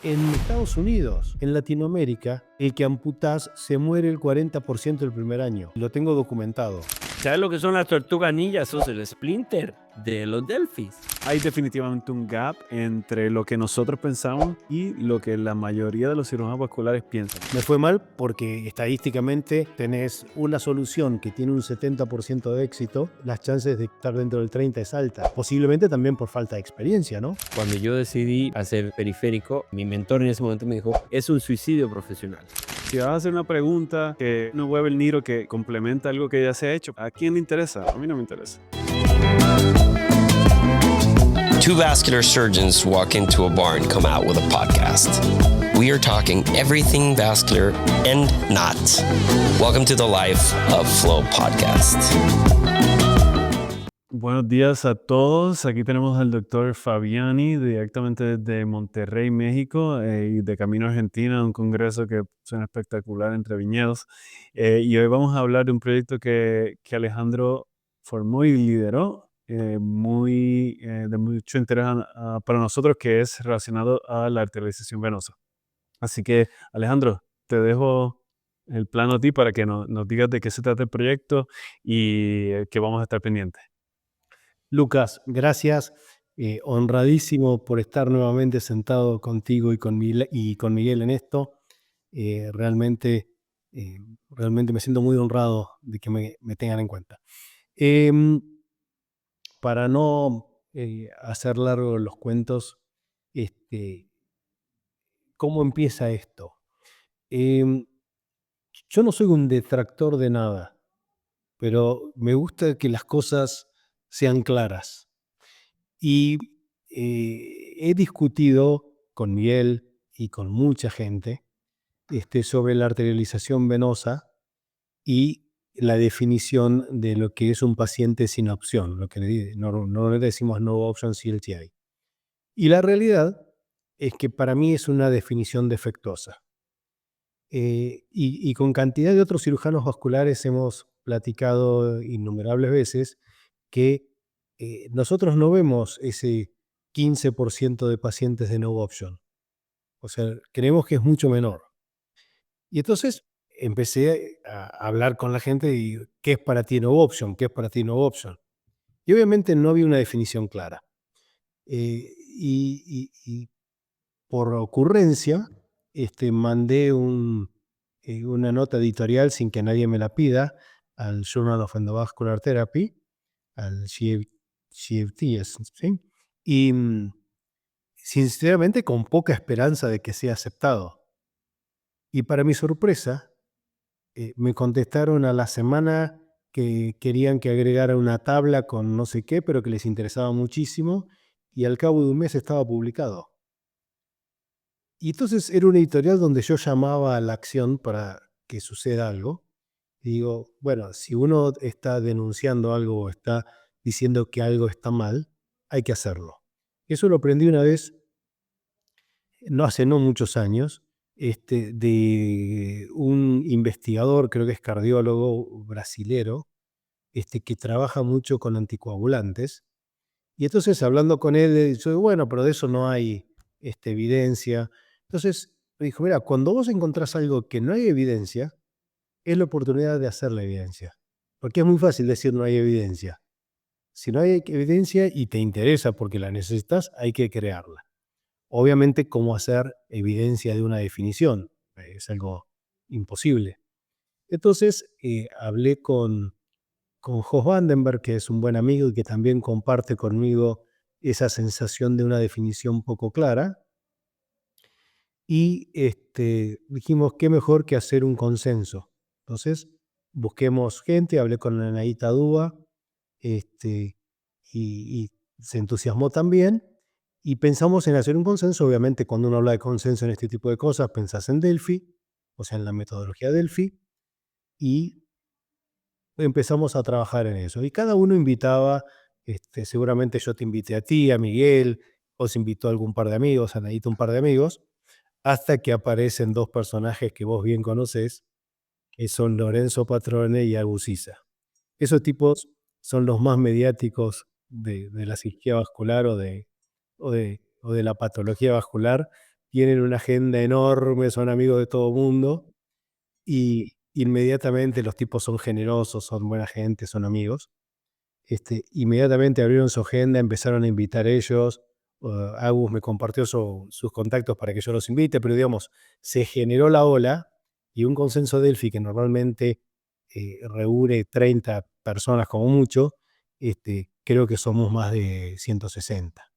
En Estados Unidos, en Latinoamérica, el que amputás se muere el 40% el primer año. Lo tengo documentado. ¿Sabes lo que son las tortugas ninja? Eso es el Splinter de los Delphis. Hay definitivamente un gap entre lo que nosotros pensamos y lo que la mayoría de los cirujanos vasculares piensan. Me fue mal porque estadísticamente tenés una solución que tiene un 70% de éxito, las chances de estar dentro del 30 es alta. Posiblemente también por falta de experiencia, ¿no? Cuando yo decidí hacer periférico, mi mentor en ese momento me dijo, es un suicidio profesional. Si vas a hacer una pregunta que no mueve el Niro, que complementa algo que ya se ha hecho, ¿a quién le interesa? A mí no me interesa. Two vascular surgeons walk into a bar and come out with a podcast. We are talking everything vascular and not. Welcome to the Life of Flow podcast. Buenos días a todos. Aquí tenemos al doctor Fabiani, directamente desde Monterrey, México, y de camino a Argentina, a un congreso que suena espectacular entre viñedos. Y hoy vamos a hablar de un proyecto que Alejandro formó y lideró, de mucho interés para nosotros, que es relacionado a la arterialización venosa. Así que, Alejandro, te dejo el plano a ti para que nos digas de qué se trata el proyecto y que vamos a estar pendientes. Lucas, gracias. Honradísimo por estar nuevamente sentado contigo y con Miguel en esto. Realmente me siento muy honrado de que me tengan en cuenta. Para no hacer largos los cuentos, ¿cómo empieza esto? Yo no soy un detractor de nada, pero me gusta que las cosas sean claras. Y he discutido con Miguel y con mucha gente sobre la arterialización venosa y la definición de lo que es un paciente sin opción, lo que no le decimos no option CLTI. Y la realidad es que para mí es una definición defectuosa. Y con cantidad de otros cirujanos vasculares hemos platicado innumerables veces que nosotros no vemos ese 15% de pacientes de no option. O sea, creemos que es mucho menor. Y entonces empecé a hablar con la gente y ¿qué es para ti no option? ¿Qué es para ti no option? Y obviamente no había una definición clara. Y por ocurrencia, mandé una nota editorial sin que nadie me la pida al Journal of Endovascular Therapy, al GFT, ¿sí? Y sinceramente con poca esperanza de que sea aceptado. Y para mi sorpresa, me contestaron a la semana que querían que agregara una tabla con no sé qué, pero que les interesaba muchísimo, y al cabo de un mes estaba publicado. Y entonces era una editorial donde yo llamaba a la acción para que suceda algo. Y digo, bueno, si uno está denunciando algo o está diciendo que algo está mal, hay que hacerlo. Eso lo aprendí una vez, no muchos años, de un investigador, creo que es cardiólogo brasilero, que trabaja mucho con anticoagulantes. Y entonces hablando con él, yo digo, bueno, pero de eso no hay evidencia. Entonces me dijo, mira, cuando vos encontrás algo que no hay evidencia, es la oportunidad de hacer la evidencia. Porque es muy fácil decir no hay evidencia. Si no hay evidencia y te interesa porque la necesitas, hay que crearla. Obviamente, ¿cómo hacer evidencia de una definición? Es algo imposible. Entonces, hablé con Jos Vandenberg, que es un buen amigo y que también comparte conmigo esa sensación de una definición poco clara. Y dijimos, qué mejor que hacer un consenso. Entonces, busquemos gente, hablé con Anaíta Dúa, y se entusiasmó también. Y pensamos en hacer un consenso. Obviamente, cuando uno habla de consenso en este tipo de cosas, pensás en Delphi, o sea, en la metodología Delphi, y empezamos a trabajar en eso. Y cada uno invitaba, seguramente yo te invité a ti, a Miguel, os invitó a algún par de amigos, a Anaíta un par de amigos, hasta que aparecen dos personajes que vos bien conocés, que son Lorenzo Patrone y Agusiza. Esos tipos son los más mediáticos de la cirugía vascular o de la patología vascular, tienen una agenda enorme, son amigos de todo el mundo y inmediatamente los tipos son generosos, son buena gente, son amigos. Inmediatamente abrieron su agenda, empezaron a invitar ellos. Agus me compartió sus contactos para que yo los invite, pero digamos, se generó la ola y un consenso Delphi que normalmente reúne 30 personas como mucho, creo que somos más de 160.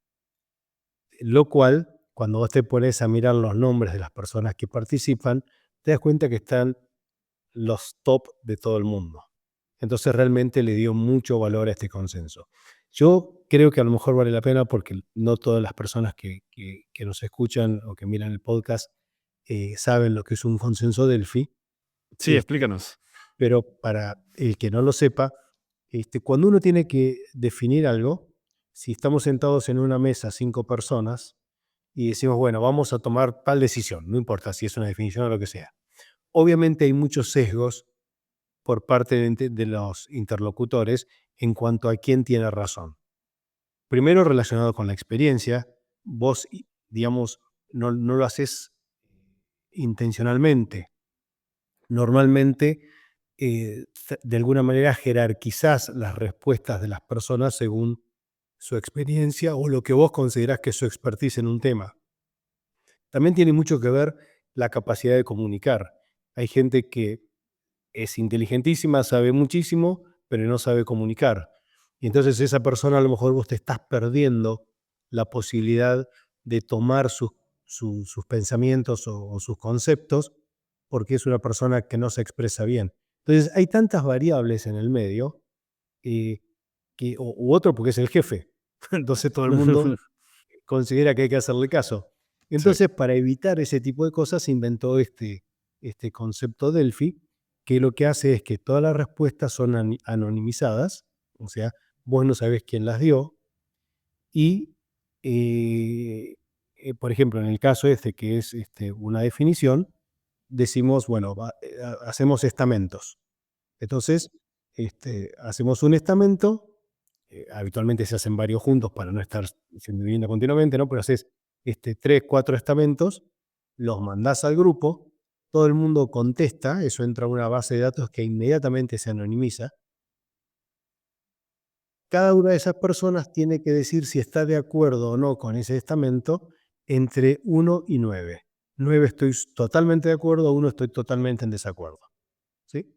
Lo cual, cuando vos te pones a mirar los nombres de las personas que participan, te das cuenta que están los top de todo el mundo. Entonces realmente le dio mucho valor a este consenso. Yo creo que a lo mejor vale la pena porque no todas las personas que nos escuchan o que miran el podcast saben lo que es un consenso Delphi. Sí, explícanos. Pero para el que no lo sepa, cuando uno tiene que definir algo, si estamos sentados en una mesa 5 personas y decimos, bueno, vamos a tomar tal decisión, no importa si es una definición o lo que sea. Obviamente hay muchos sesgos por parte de los interlocutores en cuanto a quién tiene razón. Primero, relacionado con la experiencia, vos, digamos, no lo haces intencionalmente. Normalmente, de alguna manera, jerarquizás las respuestas de las personas según su experiencia o lo que vos considerás que es su expertise en un tema. También tiene mucho que ver la capacidad de comunicar. Hay gente que es inteligentísima, sabe muchísimo, pero no sabe comunicar. Y entonces esa persona a lo mejor vos te estás perdiendo la posibilidad de tomar sus pensamientos o sus conceptos porque es una persona que no se expresa bien. Entonces hay tantas variables en el medio, u otro porque es el jefe. Entonces todo el mundo considera que hay que hacerle caso. Entonces, para evitar ese tipo de cosas, se inventó este concepto Delphi, que lo que hace es que todas las respuestas son anonimizadas, o sea, vos no sabés quién las dio, y, por ejemplo, en el caso que es una definición, decimos, bueno, hacemos estamentos. Entonces, hacemos un estamento, habitualmente se hacen varios juntos para no estar siendo vivienda continuamente, ¿no? Pero haces 3, 4 estamentos, los mandás al grupo, todo el mundo contesta, eso entra a una base de datos que inmediatamente se anonimiza. Cada una de esas personas tiene que decir si está de acuerdo o no con ese estamento entre 1 y 9. 9 estoy totalmente de acuerdo, 1 estoy totalmente en desacuerdo. ¿Sí?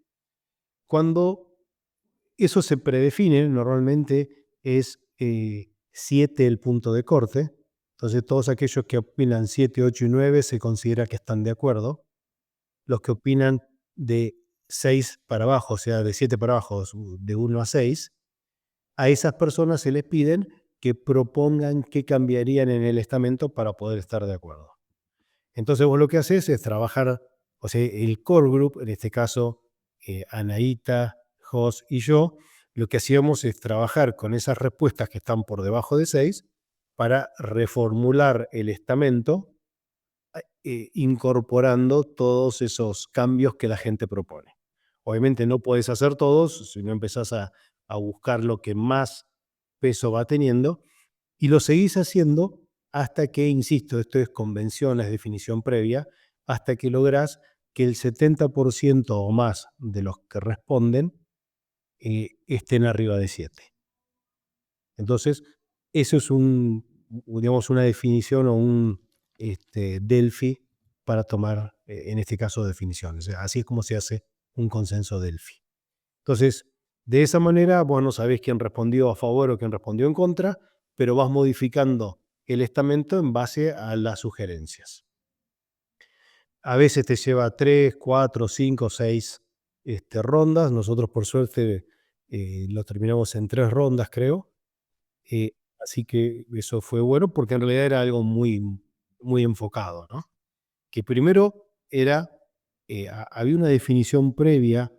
Cuando eso se predefine, normalmente es 7 el punto de corte. Entonces todos aquellos que opinan 7, 8 y 9 se considera que están de acuerdo. Los que opinan de 6 para abajo, o sea, de 7 para abajo, de 1 a 6, a esas personas se les piden que propongan qué cambiarían en el estamento para poder estar de acuerdo. Entonces vos lo que haces es trabajar, o sea, el core group, en este caso Anaíta, Jos y yo, lo que hacíamos es trabajar con esas respuestas que están por debajo de 6 para reformular el estamento incorporando todos esos cambios que la gente propone. Obviamente no podés hacer todos, si no empezás a buscar lo que más peso va teniendo, y lo seguís haciendo hasta que, insisto, esto es convención, es definición previa, hasta que lográs que el 70% o más de los que responden estén arriba de 7. Entonces, eso es una definición o un Delphi para tomar, en este caso, definiciones. Así es como se hace un consenso Delphi. Entonces, de esa manera, vos no sabés quién respondió a favor o quién respondió en contra, pero vas modificando el estamento en base a las sugerencias. A veces te lleva 3, 4, 5, 6 rondas. Nosotros, por suerte, lo terminamos en 3 rondas, creo. Así que eso fue bueno porque en realidad era algo muy, muy enfocado, ¿no? Que primero era, había una definición previa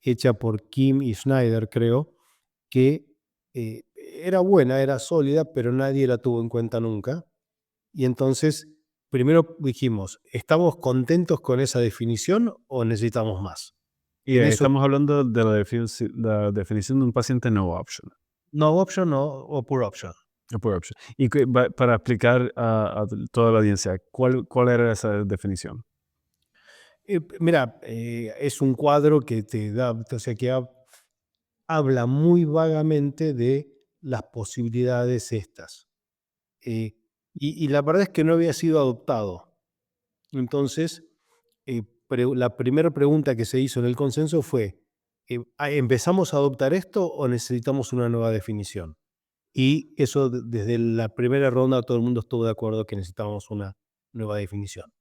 hecha por Kim y Schneider, creo, que era buena, era sólida, pero nadie la tuvo en cuenta nunca. Y entonces, primero dijimos, ¿estamos contentos con esa definición o necesitamos más? Y estamos hablando de la definición de un paciente no option. No option o poor option. Put option. Y para explicar a toda la audiencia, ¿cuál era esa definición? Mira, es un cuadro que te da, o sea, que habla muy vagamente de las posibilidades estas. Y la verdad es que no había sido adoptado. Entonces, la primera pregunta que se hizo en el consenso fue, ¿empezamos a adoptar esto o necesitamos una nueva definición? Y eso desde la primera ronda todo el mundo estuvo de acuerdo que necesitábamos una nueva definición.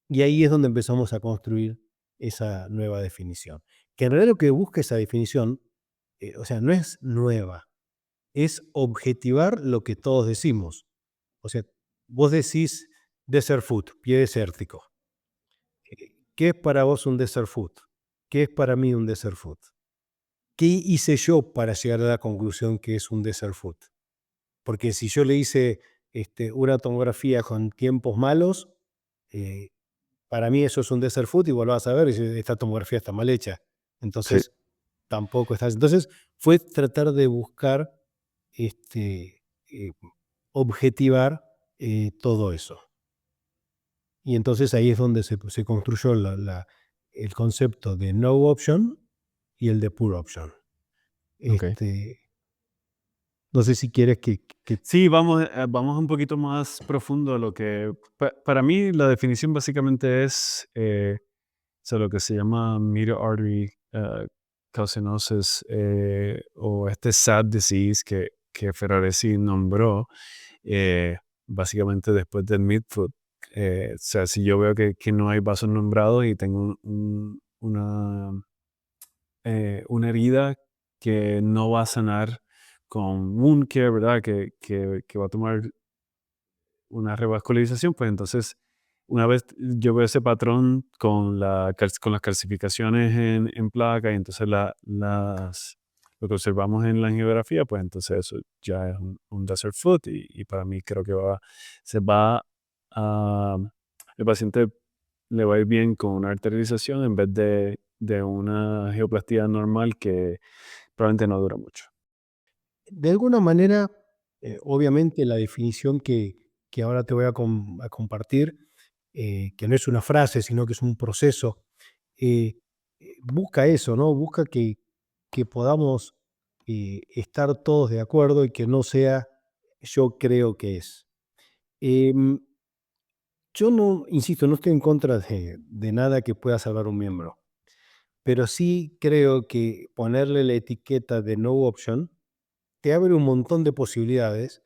Y ahí es donde empezamos a construir esa nueva definición. Que en realidad lo que busca esa definición, o sea, no es nueva, es objetivar lo que todos decimos. O sea, vos decís desert food, pie desértico. ¿Qué es para vos un desert food? ¿Qué es para mí un desert food? ¿Qué hice yo para llegar a la conclusión que es un desert food? Porque si yo le hice una tomografía con tiempos malos, para mí eso es un desert food y vos lo vas a ver y dices, esta tomografía está mal hecha. Entonces, tampoco estás. Entonces, fue tratar de buscar eh, objetivar todo eso. Y entonces ahí es donde se construyó el concepto de no option y el de poor option. Ok. No sé si quieres que Sí, vamos un poquito más profundo a lo que... para mí la definición básicamente es lo que se llama medial artery calcinosis o SAD disease que Ferraresi nombró básicamente después del midfoot. O sea, si yo veo que no hay vasos nombrados y tengo una herida que no va a sanar con wound care, ¿verdad? Que va a tomar una revascularización, pues entonces, una vez yo veo ese patrón con las calcificaciones en placa y entonces lo que observamos en la angiografía, pues entonces eso ya es un desert foot y para mí creo que el paciente le va a ir bien con una arterialización en vez de una geoplastía normal que probablemente no dura mucho. de alguna manera, obviamente la definición que ahora te voy a compartir, que no es una frase, sino que es un proceso, busca eso, ¿no? Busca que podamos estar todos de acuerdo y que no sea yo creo que es. Em, yo no, insisto, no estoy en contra de nada que pueda salvar un miembro, pero sí creo que ponerle la etiqueta de no option te abre un montón de posibilidades,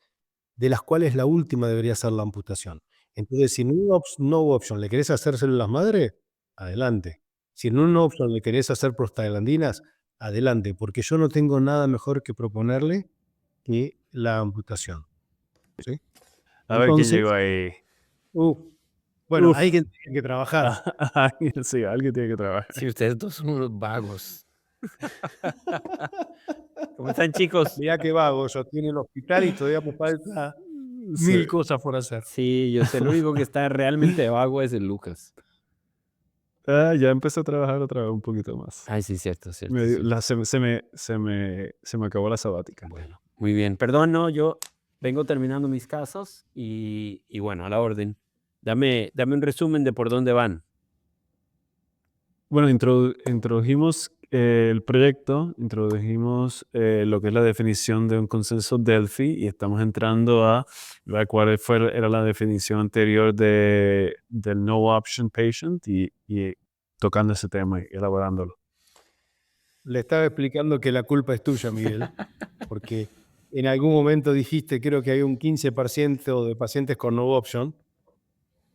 de las cuales la última debería ser la amputación. Entonces, si en un no option le querés hacer células madre, adelante. Si en un no option le querés hacer prostaglandinas, adelante, porque yo no tengo nada mejor que proponerle que la amputación. ¿Sí? A ver quién Entonces, llegó ahí. bueno, Uf. alguien tiene que trabajar. Sí, alguien tiene que trabajar. Sí, ustedes dos son unos vagos. ¿Cómo están, chicos? Mirá qué vago, yo tiene el hospital y todavía me falta Sí. 1000 cosas por hacer. Sí, yo sé, el único que está realmente vago es el Lucas. Ya empecé a trabajar otra vez un poquito más. Ay, sí, cierto, cierto. Me dio- cierto. se me acabó la sabática. Bueno, muy bien. Perdón, no, yo vengo terminando mis casos y bueno, a la orden. Dame un resumen de por dónde van. Bueno, introdujimos el proyecto, introdujimos lo que es la definición de un consenso Delphi y estamos entrando a ver cuál era la definición anterior del no option patient y tocando ese tema y elaborándolo. Le estaba explicando que la culpa es tuya, Miguel, porque en algún momento dijiste, creo que hay un 15% de pacientes con no option,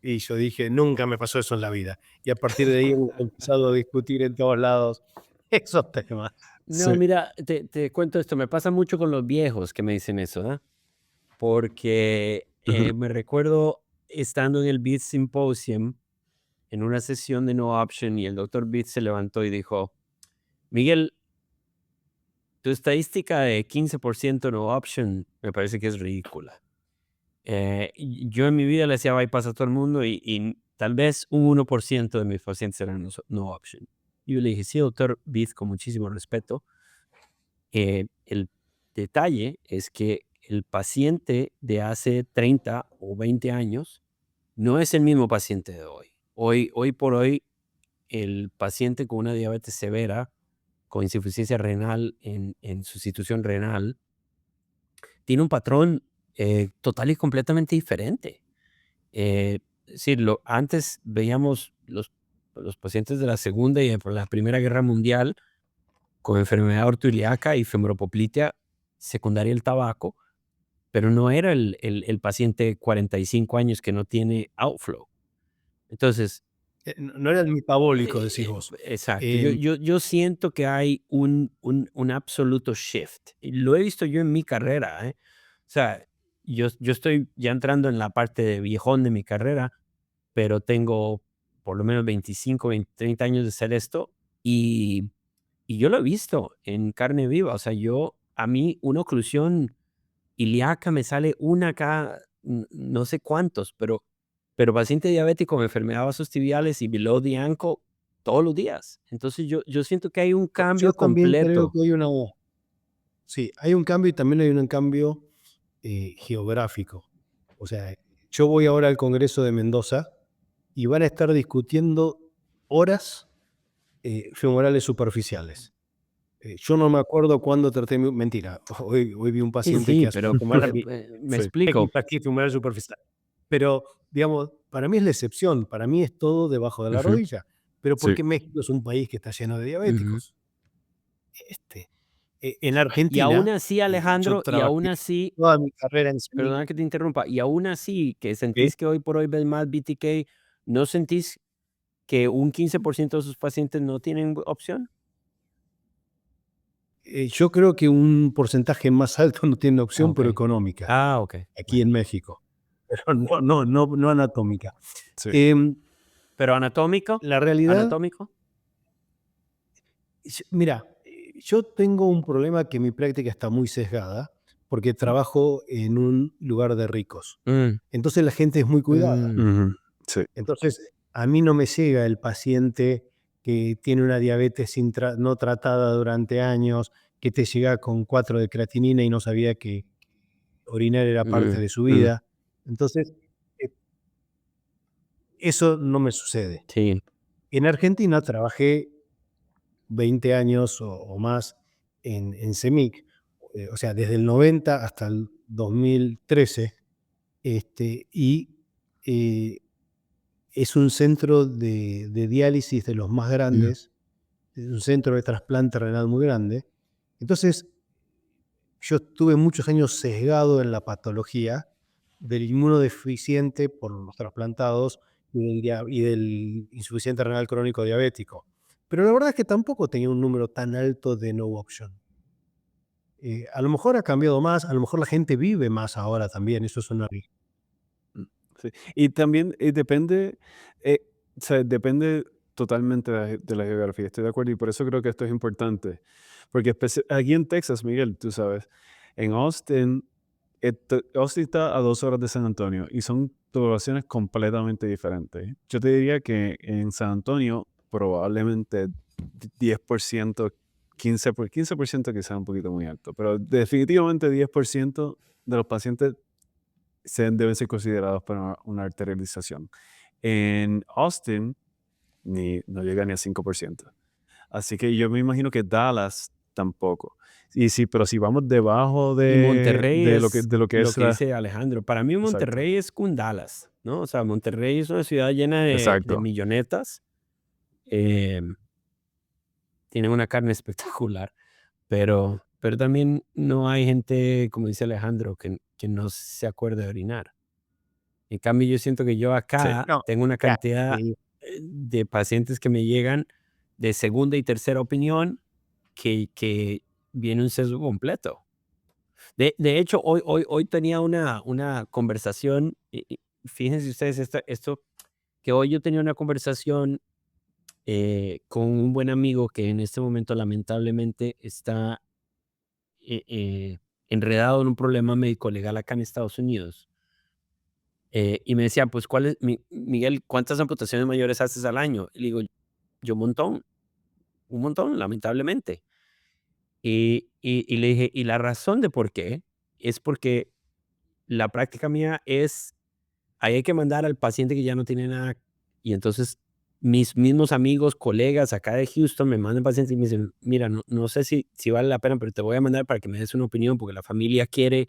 y yo dije, nunca me pasó eso en la vida. Y a partir de ahí hemos empezado a discutir en todos lados esos temas. No, Sí. mira, te cuento esto, me pasa mucho con los viejos que me dicen eso, ¿ah? Porque me recuerdo estando en el BITS Symposium en una sesión de no option y el doctor BITS se levantó y dijo, Miguel, tu estadística de 15% no option me parece que es ridícula. Yo en mi vida le hacía bypass a todo el mundo y tal vez un 1% de mis pacientes eran no option. Y yo le dije, sí, doctor BITS, con muchísimo respeto. El detalle es que el paciente de hace 30 o 20 años no es el mismo paciente de hoy. Hoy por hoy, el paciente con una diabetes severa, con insuficiencia renal en su situación renal, tiene un patrón total y completamente diferente. Es decir, antes veíamos los pacientes de la Segunda y de la Primera Guerra Mundial con enfermedad ortoilíaca y femoropoplia secundaria al tabaco, pero no era el paciente de 45 años que no tiene outflow. Entonces, No era el metabólico, decís vos. exacto. Eh, Yo siento que hay un absoluto shift. Y lo he visto yo en mi carrera. O sea, yo estoy ya entrando en la parte de viejón de mi carrera, pero tengo por lo menos 25, 20, 30 años de hacer esto y yo lo he visto en carne viva. O sea, a mí una oclusión ilíaca me sale una cada no sé cuántos, pero paciente diabético con enfermedad vasostibiales y below the ankle todos los días. Entonces yo siento que hay un yo cambio también creo completo. que sí, hay un cambio y también hay un cambio geográfico. O sea, yo voy ahora al Congreso de Mendoza y van a estar discutiendo horas femorales superficiales. Yo no me acuerdo cuándo traté, mentira, hoy vi un Sí, paciente que hace pero como me Sí. explico. equipastía femoral superficial. Pero, digamos, para mí es la excepción, para mí es todo debajo de la Ujú, rodilla. Pero Sí. porque México es un país que está lleno de ujú. diabéticos. En Y Argentina, aún así, yo Alejandro, y aún trabajé así, toda mi carrera en CEMIC. perdona que te interrumpa, y aún así que ¿Sí? sentís que hoy por hoy ves más BTK, ¿no sentís que un 15% de sus pacientes no tienen opción? Yo creo que un porcentaje más alto no tiene opción, pero Ok. económica, Ok. aquí en México, pero no anatómica. Sí. Em, ¿Pero anatómico? la realidad, ¿Anatómico? mira, yo tengo un problema que mi práctica está muy sesgada, porque trabajo en un lugar de ricos. Mm, Entonces la gente es muy cuidada. mm, Ujú, sí. Entonces, a mí no me llega el paciente que tiene una diabetes no tratada durante años, que te llega con 4 de creatinina y no sabía que orinar era parte mm, de su mm. vida. Entonces, eh, eso no me sucede. Sí. En Argentina trabajé 20 años o más en CEMIC, o sea, desde el 90 hasta el 2013, y es un centro de diálisis de los más Mm, grandes, es un centro de trasplante renal muy grande. Entonces, yo estuve muchos años sesgado en la patología del inmunodeficiente por los trasplantados y del insuficiente renal crónico diabético. Pero la verdad es que tampoco tenía un número tan alto de no option. A lo mejor ha cambiado más, a lo mejor la gente vive más ahora también, eso es una... Sí. Y también depende, o sea, depende totalmente de la geografía, estoy de acuerdo, y por eso creo que esto es importante. Porque aquí en Texas, Miguel, tú sabes, en Austin, Austin está a 2 horas de San Antonio y son poblaciones completamente diferentes. Yo te diría que en San Antonio probablemente 10%, 15% quizás un poquito muy alto, pero definitivamente 10% de los pacientes deben ser considerados para una arterialización. En Austin no llega ni a 5%. Así que yo me imagino que Dallas tampoco. Y sí, pero si vamos debajo Y Monterrey de es lo que lo es que dice Alejandro. Para mí Exacto. Monterrey es un Dallas, ¿no? O sea, Monterrey es una ciudad llena de Exacto. millonetas. Tienen una carne espectacular, pero también no hay gente, como dice Alejandro, que no se acuerde de orinar. En cambio, yo siento que yo Sí. acá No, tengo una ya, cantidad de pacientes que me llegan de segunda y tercera opinión que viene un sesgo completo. De hecho, hoy tenía una conversación, y fíjense ustedes esto, que hoy yo tenía una conversación con un buen amigo que en este momento lamentablemente está enredado en un problema médico legal acá en Estados Unidos. Y me decía, pues, Miguel, ¿cuántas amputaciones mayores haces al año? Y le digo, yo un montón, lamentablemente. Y le dije, y la razón de por qué es porque la práctica mía es, ahí hay que mandar al paciente que ya no tiene nada. Y entonces mis mismos amigos, colegas acá de Houston me mandan pacientes y me dicen, mira, no sé si vale la pena, pero te voy a mandar para que me des una opinión porque la familia quiere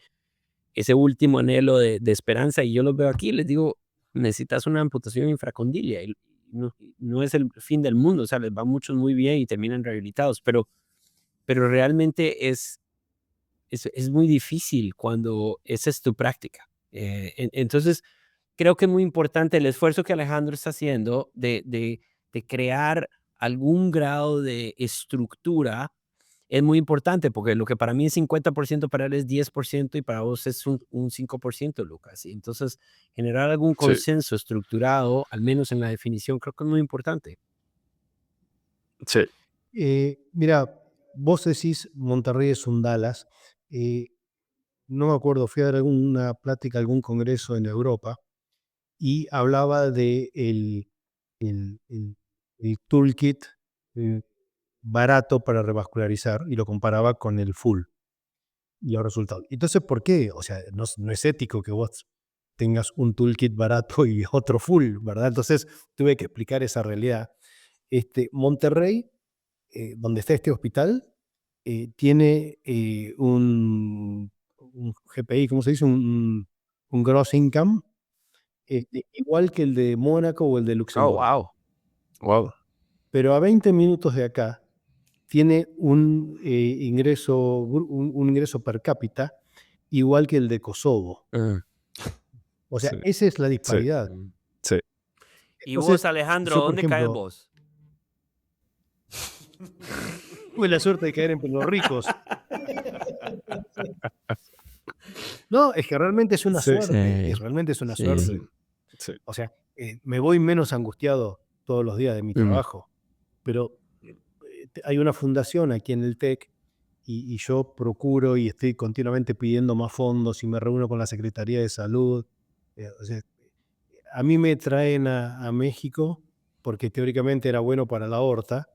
ese último anhelo de esperanza. Y yo los veo aquí y les digo, necesitas una amputación infracondilia. Y no es el fin del mundo, o sea, les va muchos muy bien y terminan rehabilitados, pero realmente es muy difícil cuando esa es tu práctica. Entonces, creo que es muy importante el esfuerzo que Alejandro está haciendo de crear algún grado de estructura. Es muy importante porque lo que para mí es 50%, para él es 10% y para vos es un 5%, Lucas. Y entonces, generar algún Sí, consenso estructurado, al menos en la definición, creo que es muy importante. sí. Mira, vos decís Monterrey es un Dallas. No me acuerdo, fui a dar alguna plática, algún congreso en Europa y hablaba de el toolkit eh, barato para revascularizar y lo comparaba con el full y los resultados. Entonces, ¿por qué? O sea, no es ético que vos tengas un toolkit barato y otro full, ¿verdad? Entonces, tuve que explicar esa realidad. Monterrey, donde está este hospital, tiene un GPI, ¿cómo se dice? Un gross income, igual que el de Mónaco o el de Oh, Luxemburgo. Wow. Pero a 20 minutos de acá tiene un ingreso per cápita igual que el de Kosovo. O sea, Sí, esa es la sí, disparidad. sí. Y Entonces, vos, Alejandro, yo, por ¿dónde caes ejemplo, vos? tuve la suerte de caer entre los ricos. No, es que realmente es una Sí, suerte, realmente es una suerte. sí, sí. O sea, me voy menos angustiado todos los días de mi trabajo, pero hay una fundación aquí en el TEC y yo procuro y estoy continuamente pidiendo más fondos y me reúno con la Secretaría de Salud. O sea, a mí me traen a México porque teóricamente era bueno para la aorta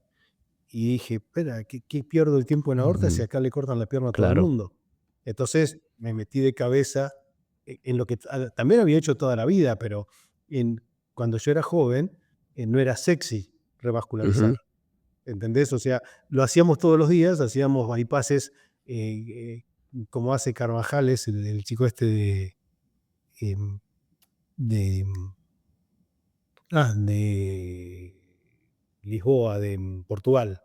y dije, espera, ¿qué pierdo el tiempo en la aorta si acá le cortan la pierna a todo el Claro. mundo? Entonces me metí de cabeza en lo que también había hecho toda la vida, pero cuando yo era joven no era sexy revascularizar. ¿Entendés? O sea, lo hacíamos todos los días, hacíamos bypasses como hace Carvajales, el chico este em, de, de Lisboa, de Portugal,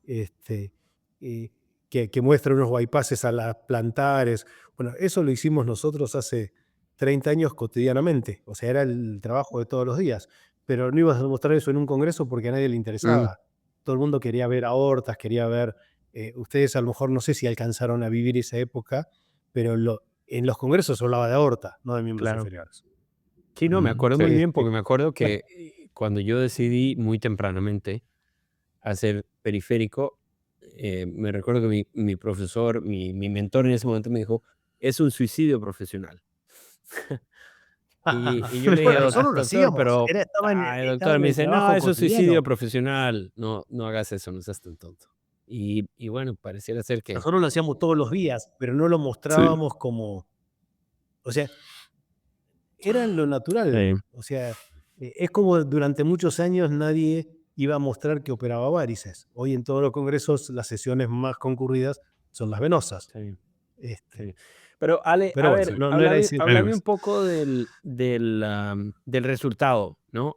este, eh, que muestra unos bypasses a las plantares. Bueno, eso lo hicimos nosotros hace 30 años cotidianamente, o sea, era el trabajo de todos los días, pero no ibas a mostrar eso en un congreso porque a nadie le interesaba. Todo el mundo quería ver aortas, quería ver, ustedes a lo mejor no sé si alcanzaron a vivir esa época, pero en los congresos se hablaba de aorta, no de miembros Claro. inferiores. Sí, no, me acuerdo Sí. muy bien porque me acuerdo Bueno, que cuando yo decidí muy tempranamente hacer periférico, me recuerdo que mi profesor, mi mentor en ese momento me dijo, es un suicidio profesional. Y yo le dije, bueno, nosotros lo doctor, hacíamos, pero estaba el doctor en me el dice, no, trabajo eso es suicidio cotidiano. profesional, no hagas eso, no seas tan tonto. Y bueno, pareciera ser que... Nosotros lo hacíamos todos los días, pero no lo Sí. mostrábamos como, o sea, era lo natural. Sí. O sea, es como durante muchos años nadie iba a mostrar que operaba varices. Hoy en todos los congresos las sesiones más concurridas son las venosas. Sí, Este, sí. Pero Ale, pero a bueno, ver, no era ese el háblame tema. un poco del resultado, ¿no?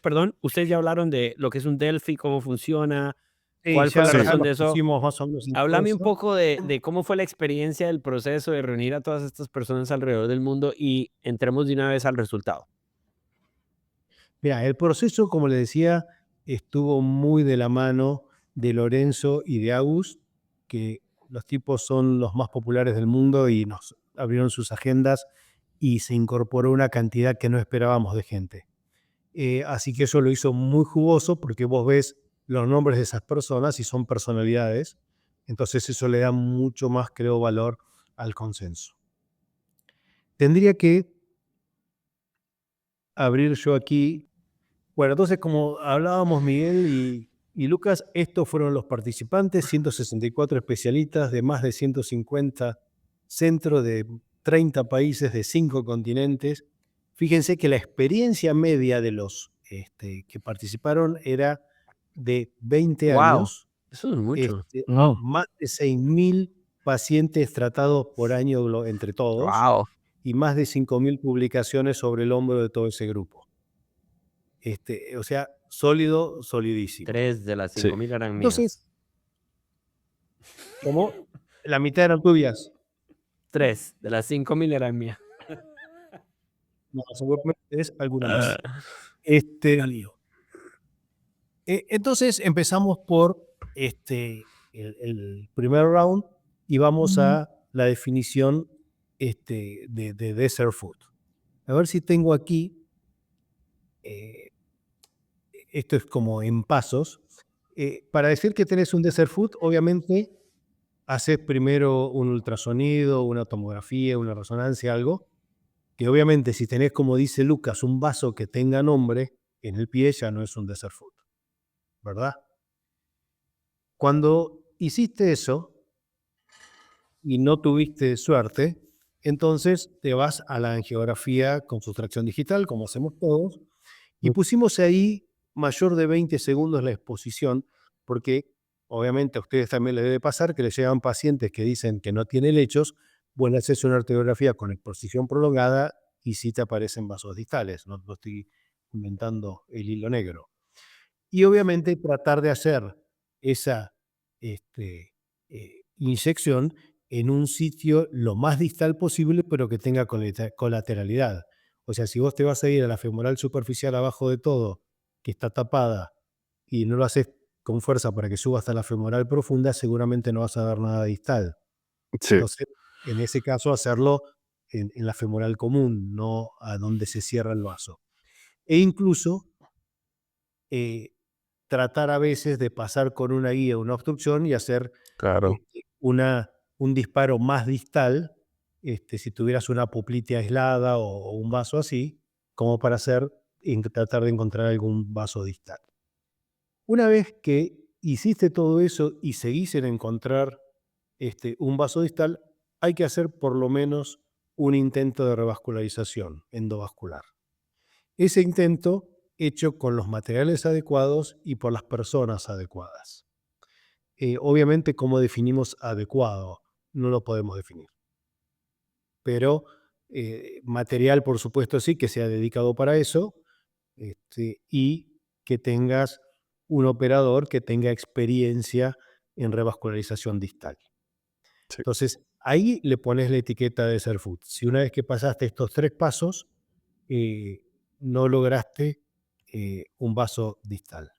Perdón, ustedes ya hablaron de lo que es un Delphi, cómo funciona, Sí, cuál fue la ya razón nos de eso. pusimos más o menos en todo Háblame un eso. poco de cómo fue la experiencia del proceso de reunir a todas estas personas alrededor del mundo y entremos de una vez al resultado. Mira, el proceso, como le decía, estuvo muy de la mano de Lorenzo y de Agus, que los tipos son los más populares del mundo y nos abrieron sus agendas y se incorporó una cantidad que no esperábamos de gente. Así que eso lo hizo muy jugoso porque vos ves los nombres de esas personas y son personalidades. Entonces eso le da mucho más, creo, valor al consenso. Tendría que abrir yo aquí. Bueno, entonces como hablábamos Miguel y Lucas, estos fueron los participantes, 164 especialistas de más de 150 centro de 30 países de 5 continentes. Fíjense que la experiencia media de los que participaron era de 20 Wow, años, eso es mucho. Wow. más de 6.000 pacientes tratados por año entre todos Wow. y más de 5.000 publicaciones sobre el hombro de todo ese grupo. O sea, sólido, solidísimo. 3 de las Sí. 5.000 eran Entonces, mías. como la mitad eran tuyas. 3 de las 5.000 eran mías. No, seguramente es alguna más. Ah. Entonces empezamos por el primer round y vamos a la definición de desert food. A ver si tengo aquí, esto es como en pasos. Para decir que tenés un desert food, obviamente haces primero un ultrasonido, una tomografía, una resonancia, algo, que obviamente si tenés, como dice Lucas, un vaso que tenga nombre en el pie, ya no es un desert food, ¿verdad? Cuando hiciste eso y no tuviste suerte, entonces te vas a la angiografía con sustracción digital, como hacemos todos, y pusimos ahí mayor de 20 segundos la exposición, porque obviamente a ustedes también les debe pasar que les llegan pacientes que dicen que no tiene lechos, bueno, haces una arteriografía con exposición prolongada y sí te aparecen vasos distales, no estoy inventando el hilo negro. Y obviamente tratar de hacer esa inyección en un sitio lo más distal posible, pero que tenga colateralidad. O sea, si vos te vas a ir a la femoral superficial abajo de todo, que está tapada, y no lo haces con fuerza para que suba hasta la femoral profunda, seguramente no vas a ver nada distal. Sí. Entonces, en ese caso, hacerlo en la femoral común, no a donde se cierra el vaso. E incluso tratar a veces de pasar con una guía una obstrucción y hacer Claro. un disparo más distal, si tuvieras una poplitea aislada o un vaso así, como para tratar de encontrar algún vaso distal. Una vez que hiciste todo eso y seguís en encontrar un vaso distal, hay que hacer por lo menos un intento de revascularización endovascular. Ese intento hecho con los materiales adecuados y por las personas adecuadas. Obviamente, ¿cómo definimos adecuado? No lo podemos definir. Pero material, por supuesto, sí, que sea dedicado para eso, y que tengas un operador que tenga experiencia en revascularización distal. Sí. Entonces, ahí le pones la etiqueta de desert food. Si una vez que pasaste estos 3 pasos, no lograste un vaso distal.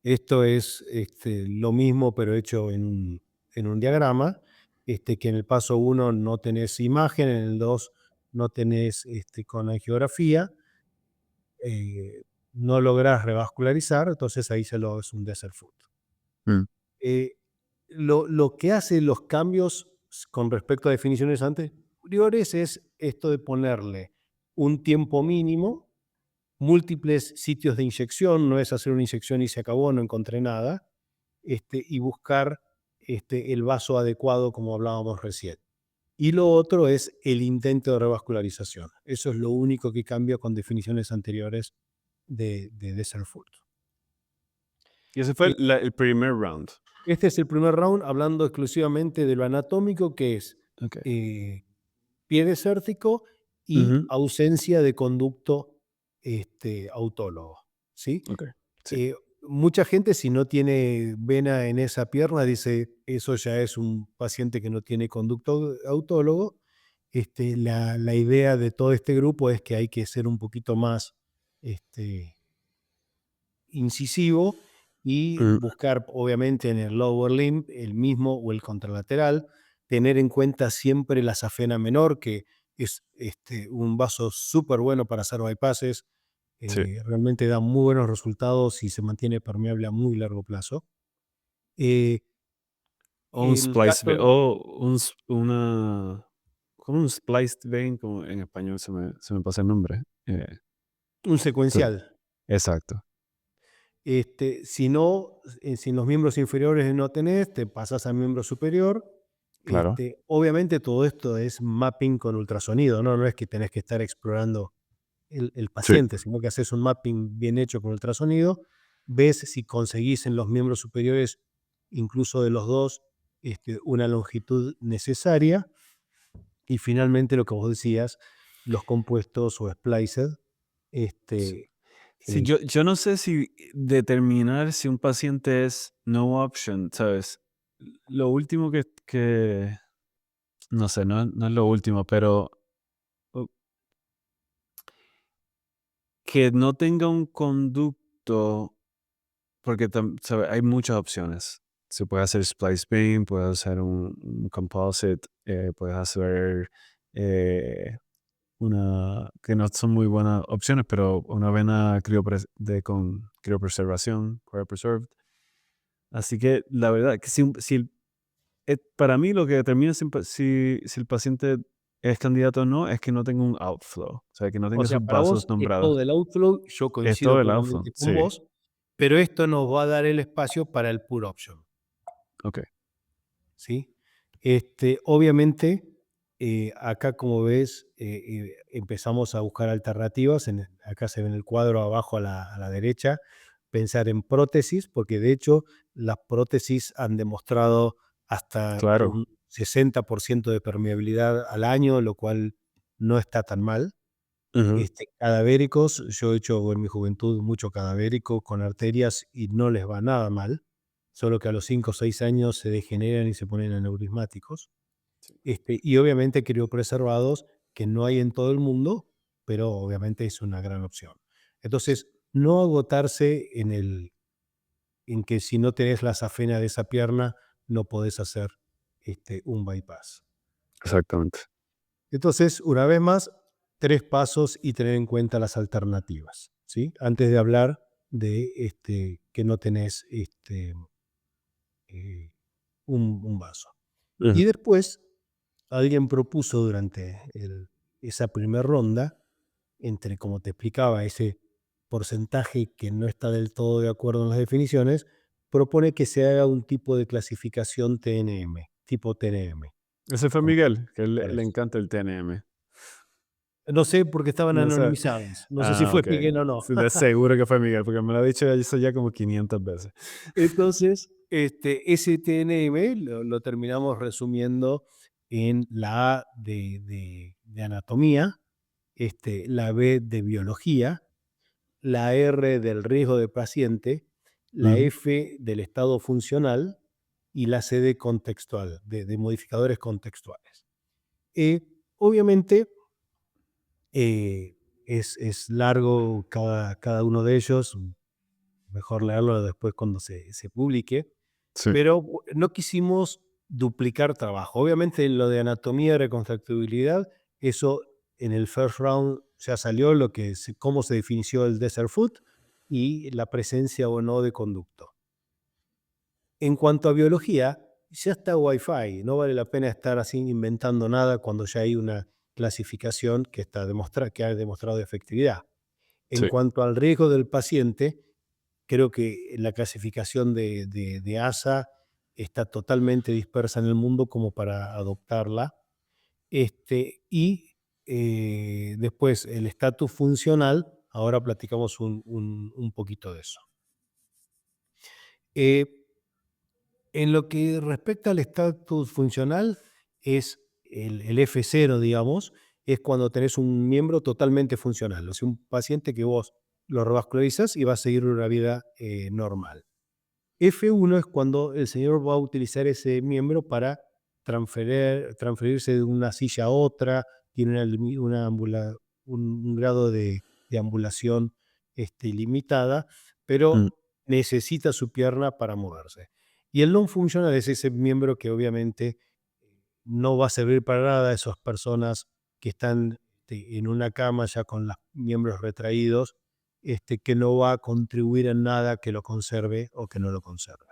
Esto es lo mismo, pero hecho en un diagrama, que en el paso 1 no tenés imagen, en el 2 no tenés con angiografía, no lográs revascularizar, entonces ahí es un desert food. Mm. Lo que hace los cambios con respecto a definiciones anteriores es esto de ponerle un tiempo mínimo, múltiples sitios de inyección, no es hacer una inyección y se acabó, no encontré nada, y buscar el vaso adecuado como hablábamos recién. Y lo otro es el intento de revascularización. Eso es lo único que cambia con definiciones anteriores de desert food. Y ese fue el primer round. Este es el primer round hablando exclusivamente de lo anatómico, que es Okay. pie desértico y Ujú. ausencia de conducto autólogo, ¿sí? Okay. Sí. Mucha gente, si no tiene vena en esa pierna, dice, eso ya es un paciente que no tiene conducto autólogo. La idea de todo este grupo es que hay que ser un poquito más incisivo y buscar, obviamente, en el lower limb, el mismo o el contralateral, tener en cuenta siempre la safena menor, que es un vaso súper bueno para hacer bypasses. Sí. Realmente da muy buenos resultados y se mantiene permeable a muy largo plazo. O un El splice vein, caso- como un spliced vein, como en español se me pasa el nombre. un secuencial. Exacto. Si no, si en los miembros inferiores no tenés, te pasas al miembro superior. Claro. Obviamente todo esto es mapping con ultrasonido, ¿no? No es que tenés que estar explorando el Sí. paciente, sino que haces un mapping bien hecho con ultrasonido, ves si conseguís en los miembros superiores, incluso de los dos, una longitud necesaria, y finalmente lo que vos decías, los compuestos o spliced, este, Sí, yo no sé si determinar si un paciente es no option, ¿sabes? Lo último no sé, no es lo último, pero uh, que no tenga un conducto, porque ¿sabe? Hay muchas opciones. Se puede hacer splice beam, puedes hacer un composite, puedes hacer que no son muy buenas opciones, pero una vena con criopreservación, cryopreserved. Así que la verdad que para mí lo que determina si el paciente es candidato o no es que no tenga un outflow, o sea, que no o tenga sea, sus para vasos vos es nombrados. todo el outflow, yo Es coincido todo el outflow, plenamente con sí. vos, pero esto nos va a dar el espacio para el pure option, Ok, ¿sí? Obviamente, acá como ves, empezamos a buscar alternativas, acá se ve en el cuadro abajo a la derecha, pensar en prótesis, porque de hecho las prótesis han demostrado hasta claro. un 60% de permeabilidad al año, lo cual no está tan mal. Ujú. Cadavéricos, yo he hecho en mi juventud mucho cadavérico con arterias y no les va nada mal, solo que a los 5 o 6 años se degeneran y se ponen aneurismáticos. Y obviamente criopreservados, que no hay en todo el mundo, pero obviamente es una gran opción. Entonces, no agotarse en que si no tenés la safena de esa pierna, no podés hacer un bypass. Exactamente. Entonces, una vez más, 3 pasos y tener en cuenta las alternativas, ¿sí? Antes de hablar de que no tenés eh, un vaso. Ujú. Y después, alguien propuso durante esa primera ronda, entre, como te explicaba, ese porcentaje que no está del todo de acuerdo en las definiciones, propone que se haga un tipo de clasificación TNM, tipo TNM. Ese fue Como Miguel, que le parece. encanta el TNM. No sé porque estaban No sé. anonimizados. No sé si fue Ok. Miguel o no. Sí, de seguro que fue Miguel, porque me lo ha dicho eso ya como 500 veces. Entonces, ese TNM lo terminamos resumiendo en la A de anatomía, la B de biología, la R del riesgo de paciente, la Ujú. F del estado funcional y la C de contextual, de modificadores contextuales. Obviamente, es largo cada uno de ellos, mejor leerlo después cuando se publique, Sí, pero no quisimos duplicar trabajo. Obviamente lo de anatomía y reconstructibilidad, eso en el first round ya salió, cómo se definió el desert foot y la presencia o no de conducto. En cuanto a biología, ya está Wi-Fi, no vale la pena estar así inventando nada cuando ya hay una clasificación que ha demostrado efectividad. En sí, cuanto al riesgo del paciente, creo que la clasificación de ASA está totalmente dispersa en el mundo como para adoptarla. Después, el estatus funcional, ahora platicamos un poquito de eso. Eh, en lo que respecta al estatus funcional, es el F0, digamos, es cuando tenés un miembro totalmente funcional, o sea, un paciente que vos lo revascularizás y va a seguir una vida normal. F1 es cuando el señor va a utilizar ese miembro para transferirse de una silla a otra, tiene un grado de ambulación limitada, mm, pero necesita su pierna para moverse. Y el non funcional es ese miembro que obviamente no va a servir para nada a esas personas que están en una cama ya con los miembros retraídos, que no va a contribuir en nada que lo conserve o que no lo conserve.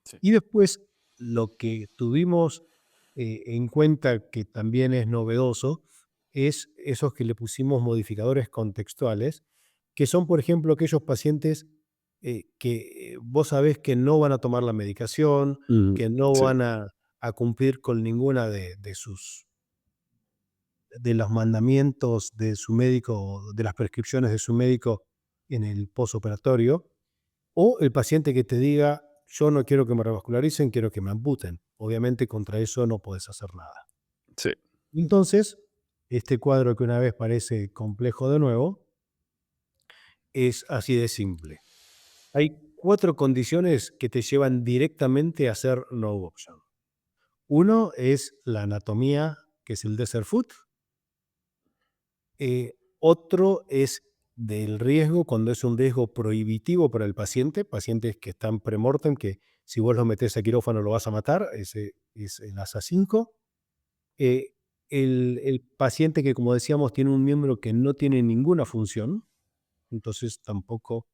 sí. Y después, lo que tuvimos en cuenta, que también es novedoso, es esos que le pusimos modificadores contextuales, que son, por ejemplo, aquellos pacientes que vos sabés que no van a tomar la medicación, Ujú. que no Sí. van a a cumplir con ninguna de los mandamientos de su médico, de las prescripciones de su médico en el postoperatorio, o el paciente que te diga, yo no quiero que me revascularicen, quiero que me amputen. Obviamente contra eso no puedes hacer nada. Sí. Entonces, este cuadro que una vez parece complejo de nuevo, es así de simple. Hay 4 condiciones que te llevan directamente a hacer no option. Uno es la anatomía, que es el desert foot. Otro es del riesgo, cuando es un riesgo prohibitivo para el paciente, pacientes que están premortem, que si vos lo metés a quirófano lo vas a matar, ese es el ASA 5. El paciente que, como decíamos, tiene un miembro que no tiene ninguna función, entonces tampoco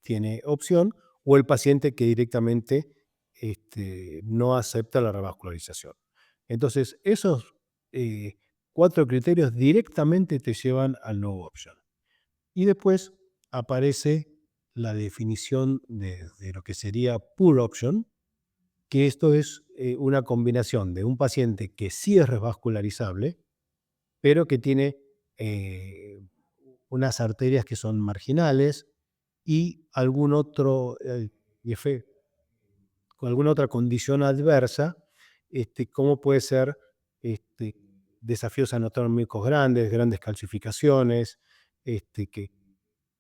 tiene opción, o el paciente que directamente no acepta la revascularización. Entonces, esos 4 criterios directamente te llevan al no option. Y después aparece la definición de lo que sería poor option, que esto es una combinación de un paciente que sí es revascularizable, pero que tiene unas arterias que son marginales y algún otro con alguna otra condición adversa, como puede ser desafíos anatómicos grandes, grandes calcificaciones,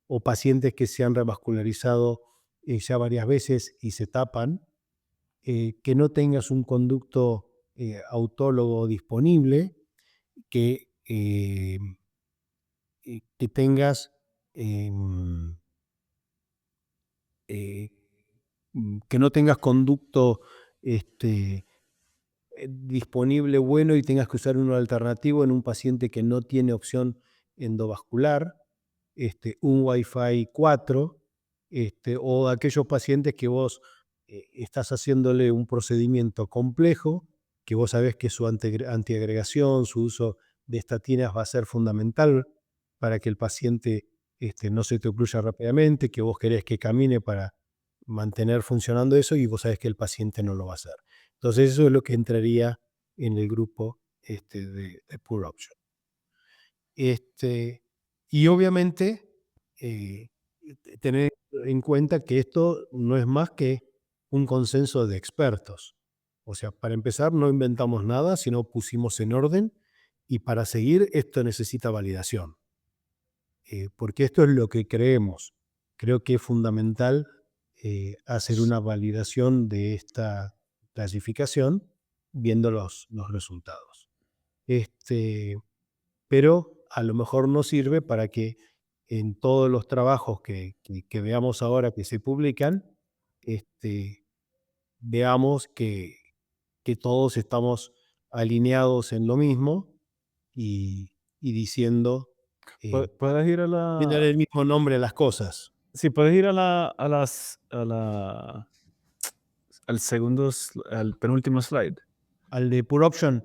o pacientes que se han revascularizado ya varias veces y se tapan, que no tengas un conducto autólogo disponible, que tengas que no tengas conducto disponible bueno y tengas que usar uno alternativo en un paciente que no tiene opción endovascular, un Wi-Fi 4, o aquellos pacientes que vos estás haciéndole un procedimiento complejo, que vos sabés que su antiagregación, su uso de estatinas va a ser fundamental para que el paciente no se te ocluya rápidamente, que vos querés que camine para mantener funcionando eso y vos sabés que el paciente no lo va a hacer. Entonces eso es lo que entraría en el grupo de poor option. Y obviamente tener en cuenta que esto no es más que un consenso de expertos. O sea, para empezar no inventamos nada, sino pusimos en orden, y para seguir esto necesita validación. Porque esto es lo que creemos. Creo que es fundamental hacer una validación de esta clasificación viendo los resultados. Pero a lo mejor no sirve para que en todos los trabajos que veamos ahora que se publican, veamos que todos estamos alineados en lo mismo y diciendo, ¿Puedes ir a dándole el mismo nombre a las cosas. Sí, puedes ir al al penúltimo slide. Al de poor option.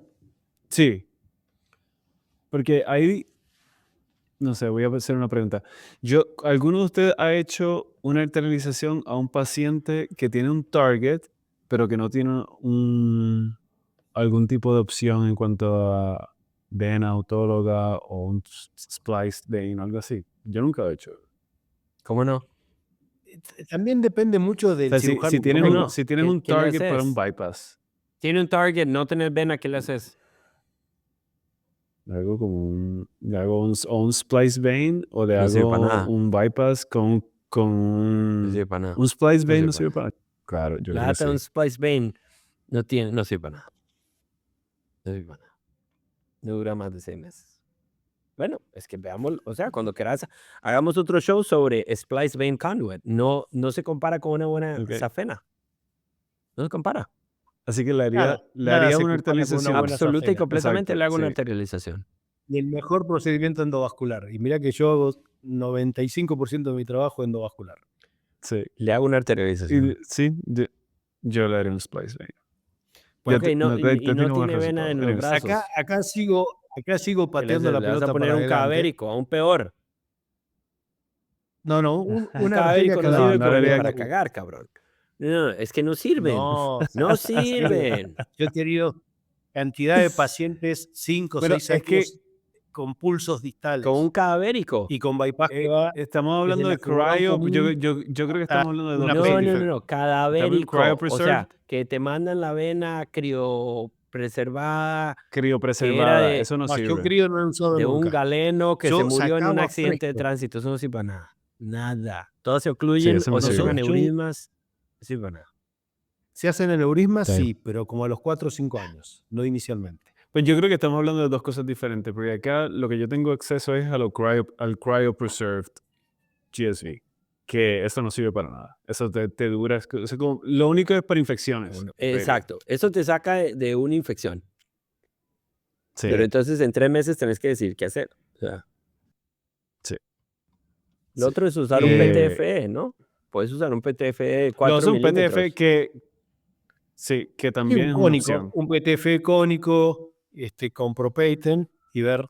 Sí. Porque ahí, no sé, voy a hacer una pregunta. ¿Alguno de ustedes ha hecho una arterialización a un paciente que tiene un target, pero que no tiene algún tipo de opción en cuanto a vena autóloga o un spliced vein o algo así? Yo nunca lo he hecho. ¿Cómo no? También depende mucho del O sea, cirujano. si tienes ¿Cómo no? si tienes un ¿Qué le target para un haces? bypass, Tiene un target, no tener vena, ¿qué le haces? le hago como le hago un splice vein o le No sirve para hago nada. un bypass con No sirve para nada. un splice vein, sirve no para sirve para nada. Claro, yo La creo que ata de un sí. splice vein no sirve para nada. No sirve para nada. No dura más de 6 meses. Bueno, es que veamos, o sea, cuando quieras, hagamos otro show sobre splice vein conduit. No se compara con una buena Ok. safena. No se compara. Así que le Nada haría se una compara con una arterialización. buena Absoluta y safena. completamente Exacto, le hago una sí. arterialización. Y el mejor procedimiento endovascular. Y mira que yo hago 95% de mi trabajo endovascular. Sí. Le hago una arterialización. Y, sí, yo le haría un splice vein. Ok, te no tiene buen tiene vena resultado. en los Anyways. brazos. Acá sigo ¿Qué le pateando haces? la Le vas a pelota poner para un adelante. cadavérico, aún peor. No, Un una arteria cadavérico que no No, sirve no le ni haría- para cagar, cabrón. No, es que no sirven. No, No sí sirven. sirven. Yo he tenido cantidad de pacientes, 5 o Pero 6 es que años, con pulsos distales Con un cadavérico. y con bypass que va estamos desde hablando la de cryo cryo, común yo creo que hasta estamos hablando de dos una cosas No, no, diferentes. no, cadavérico. O cryopreserved. sea, que te mandan la vena criopreservada que era Criopreservada, eso no No, yo sirve. crío no he usado de un nunca. galeno que se Yo murió en un sacaba accidente de fresco. tránsito. Eso no sirve para nada. Nada. Todas se ocluyen eso no o se sirve. hacen Yo- aneurismas. No sirve para nada. Se hacen aneurismas, Sí. sí, pero como a los 4 o 5 años, no inicialmente. Pues yo creo que estamos hablando de dos cosas diferentes, porque acá lo que yo tengo acceso es al cryopreserved GSV, que eso no sirve para nada. Eso te dura, lo único es para infecciones. Exacto. Eso te saca de una infección. Sí. Pero entonces en 3 meses tenés que decir qué hacer. O sea, Sí. lo otro es usar un Eh, PTFE, ¿no? Puedes usar un PTFE de 4 Lo hace un milímetros. PTF que Sí, también un es una cónico, opción. un PTF cónico, con Propaten y ver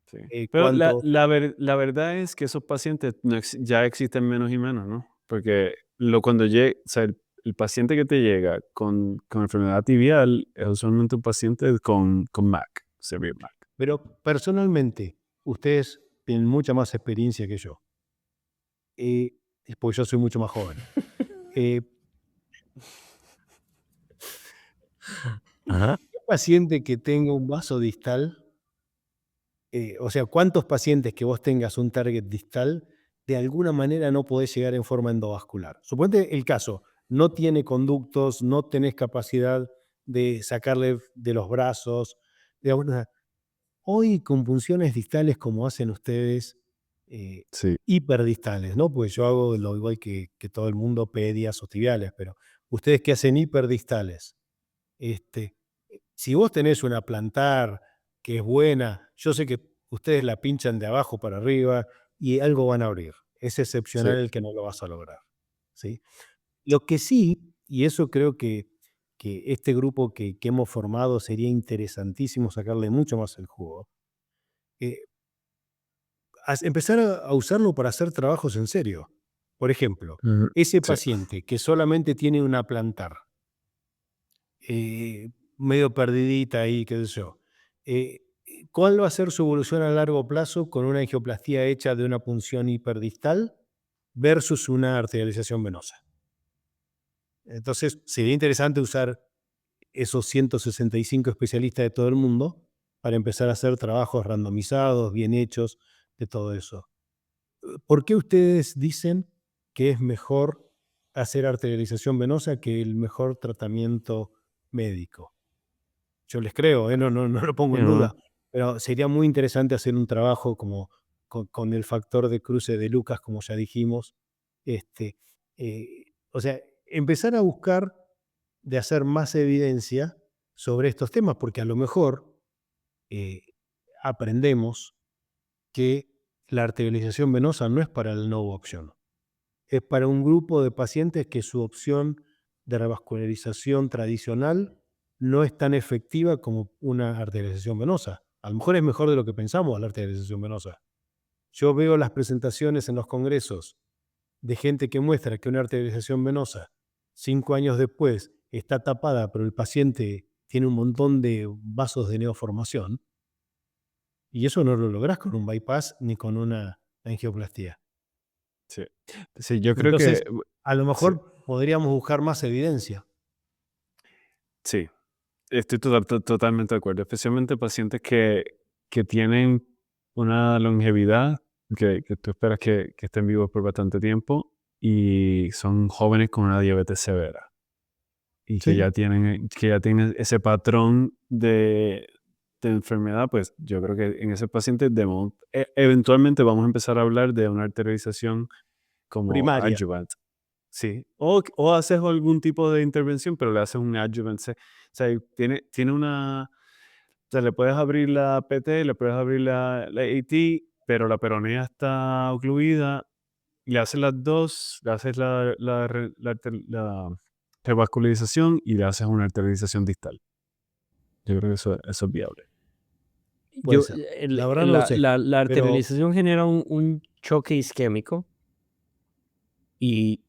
Sí. eh, Pero cuánto... la verdad es que esos pacientes ya existen menos y menos, ¿no? Porque cuando llega, o sea, el paciente que te llega con enfermedad tibial es usualmente un paciente con MAC, severe MAC. Pero personalmente, ustedes tienen mucha más experiencia que yo. Pues yo soy mucho más joven. Ajá. Un paciente que tenga un vaso distal, o sea, ¿cuántos pacientes que vos tengas un target distal, de alguna manera no podés llegar en forma endovascular? Suponete el caso, no tiene conductos, no tenés capacidad de sacarle de los brazos. Hoy con punciones distales como hacen ustedes, Sí. hiperdistales, ¿no? Pues yo hago lo igual que todo el mundo, pedias o tibiales, pero ustedes que hacen hiperdistales, si vos tenés una plantar que es buena, yo sé que ustedes la pinchan de abajo para arriba y algo van a abrir. Es excepcional Sí. el que no lo vas a lograr, ¿sí? Lo que sí, y eso creo que este grupo que hemos formado sería interesantísimo sacarle mucho más el jugo, eh, empezar a usarlo para hacer trabajos en serio. Por ejemplo, ese Sí. paciente que solamente tiene una plantar, medio perdidita ahí, qué sé yo, ¿cuál va a ser su evolución a largo plazo con una angioplastía hecha de una punción hiperdistal versus una arterialización venosa? Entonces, sería interesante usar esos 165 especialistas de todo el mundo para empezar a hacer trabajos randomizados, bien hechos, de todo eso. ¿Por qué ustedes dicen que es mejor hacer arterialización venosa que el mejor tratamiento médico? Yo les creo, no lo pongo en duda, pero sería muy interesante hacer un trabajo como con el factor de cruce de Lucas, como ya dijimos. O sea, empezar a buscar de hacer más evidencia sobre estos temas, porque a lo mejor aprendemos que la arterialización venosa no es para el no opción, es para un grupo de pacientes que su opción de revascularización tradicional no es tan efectiva como una arterialización venosa. A lo mejor es mejor de lo que pensamos la arterialización venosa. Yo veo las presentaciones en los congresos de gente que muestra que una arterialización venosa 5 años después está tapada, pero el paciente tiene un montón de vasos de neoformación, y eso no lo lográs con un bypass ni con una angioplastía. Sí. Sí, yo creo Entonces, que a lo mejor podríamos buscar más evidencia. sí, estoy totalmente de acuerdo, especialmente pacientes que tienen una longevidad, que tú esperas que estén vivos por bastante tiempo y son jóvenes con una diabetes severa y que Sí. ya tienen ese patrón de enfermedad. Pues yo creo que en ese paciente eventualmente vamos a empezar a hablar de una arterialización como Primaria. adjuvant. Sí, o haces algún tipo de intervención, pero le haces un adjuvant. O sea, tiene una... O sea, le puedes abrir la PT, le puedes abrir la AT, pero la peronea está ocluida. Le haces las dos, le haces la revascularización y le haces una arterialización distal. Yo creo que eso es viable. Puede ser. La verdad no lo sé. La pero arterialización genera un choque isquémico y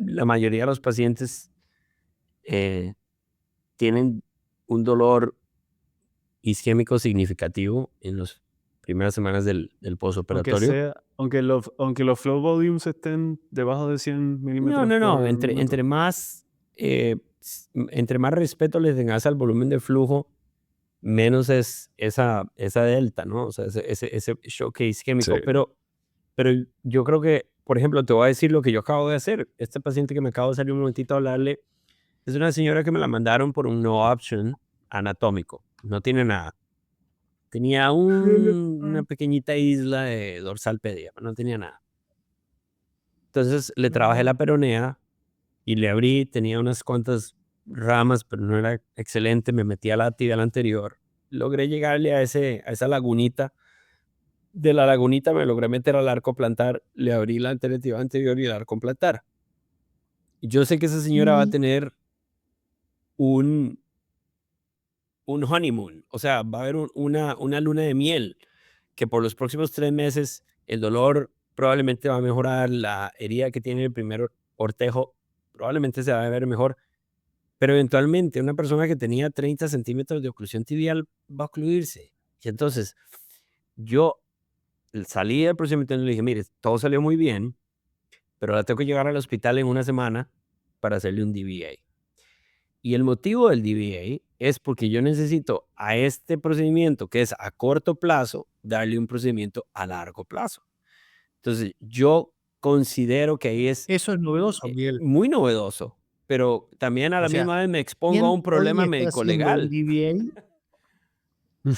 la mayoría de los pacientes tienen un dolor isquémico significativo en las primeras semanas del postoperatorio. Aunque los flow volumes estén debajo de 100 milímetros No. por Entre minuto. más respeto le tengas al volumen de flujo, menos es esa delta, ¿no? O sea, ese choque isquémico. Sí. Pero yo creo que, por ejemplo, te voy a decir lo que yo acabo de hacer. Este paciente que me acabo de salir un momentito a hablarle, es una señora que me la mandaron por un no option anatómico. No tiene nada. Tenía una pequeñita isla de dorsal pedia, no tenía nada. Entonces le trabajé la peronea y le abrí, tenía unas cuantas ramas, pero no era excelente. Me metí a la tibial anterior. Logré llegarle a esa lagunita. De la lagunita me logré meter al arco plantar, le abrí la tibial anterior y el arco plantar. Y yo sé que esa señora va a tener un honeymoon, o sea, va a haber una luna de miel, que por los próximos 3 meses el dolor probablemente va a mejorar, la herida que tiene el primer ortejo probablemente se va a ver mejor, pero eventualmente una persona que tenía 30 centímetros de oclusión tibial va a ocluirse. Y entonces yo salí del procedimiento y le dije, mire, todo salió muy bien, pero la tengo que llevar al hospital en una semana para hacerle un DVA. Y el motivo del DVA es porque yo necesito a este procedimiento, que es a corto plazo, darle un procedimiento a largo plazo. Entonces, yo considero que ahí es Eso es novedoso, Miguel. muy novedoso, pero también a la O sea, misma vez me expongo ¿quién a un hoy problema está médico haciendo un legal. DBA?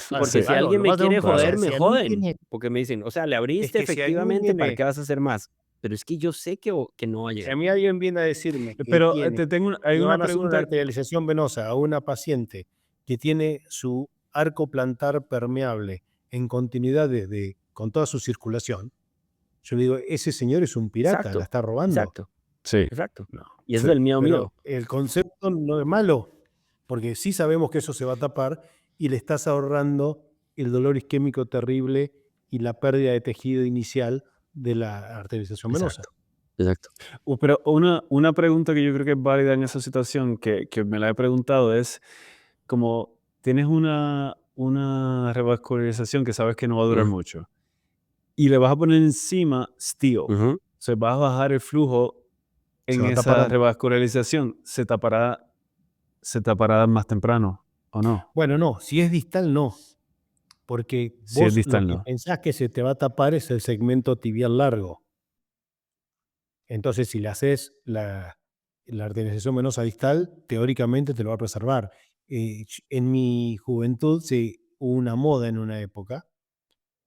Porque si Claro, alguien lo me vas a tener quiere un problema. joder, O me sea, si alguien joden. tiene, Porque me dicen, o sea, le es abriste que si alguien efectivamente, ¿para viene, qué vas a hacer más? Pero es que yo sé que no va a si llegar. a mí alguien viene a decirme que Pero hay le una van a hacer una pregunta. arterialización venosa a una paciente que tiene su arco plantar permeable en continuidad con toda su circulación, yo le digo, ese señor es un pirata, la Exacto, está robando. exacto, Sí. exacto. No. Y eso Sí. es el miedo Pero mío. el concepto no es malo, porque sí sabemos que eso se va a tapar y le estás ahorrando el dolor isquémico terrible y la pérdida de tejido inicial de la arterialización venosa. Exacto. Pero una pregunta que yo creo que es válida en esa situación, que me la he preguntado, es como tienes una revascularización que sabes que no va a durar mucho y le vas a poner encima steel. Ujú. O sea, vas a bajar el flujo Se en va a tapar esa antes. revascularización. Se tapará más temprano, ¿o no? Bueno, no, si es distal, no. Porque Si es vos lo distal, que no. pensás que se te va a tapar es el segmento tibial largo. Entonces, si le haces la arterialización venosa distal, teóricamente te lo va a preservar. En mi juventud, sí, hubo una moda en una época.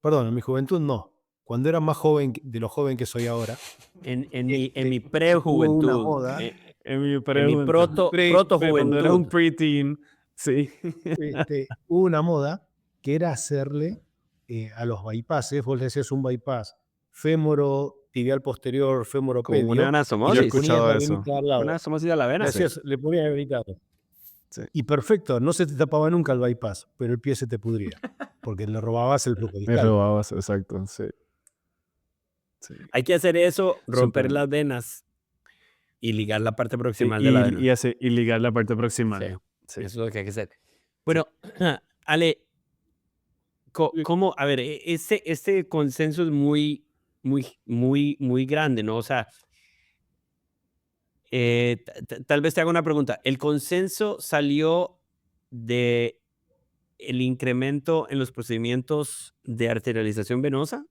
Perdón, en mi juventud no. Cuando era más joven, de lo joven que soy ahora, En mi hubo una prejuventud, moda, En mi en mi cuando eras un protojuventud. preteen, sí. hubo una moda que era hacerle a los bypasses, vos le hacías un bypass fémoro tibial posterior, Con una femoropedio, y le Yo he anastomosis. ponías escuchado la eso. venita al Una lado. anastomosis a la vena. Le ponías la venita al lado. Sí. Y perfecto, no se te tapaba nunca el bypass, pero el pie se te pudría, porque le robabas el flujo Me distal. robabas, exacto, sí. Sí. Hay que hacer eso, romper Súper. las venas y ligar la parte Sí, proximal de la vena. y ligar la parte proximal. Sí, Sí. eso es lo que hay que hacer. Bueno, Ale, ¿cómo? A ver, este consenso es muy grande, ¿no? O sea, tal vez te haga una pregunta. ¿El consenso salió de el incremento en los procedimientos de arterialización venosa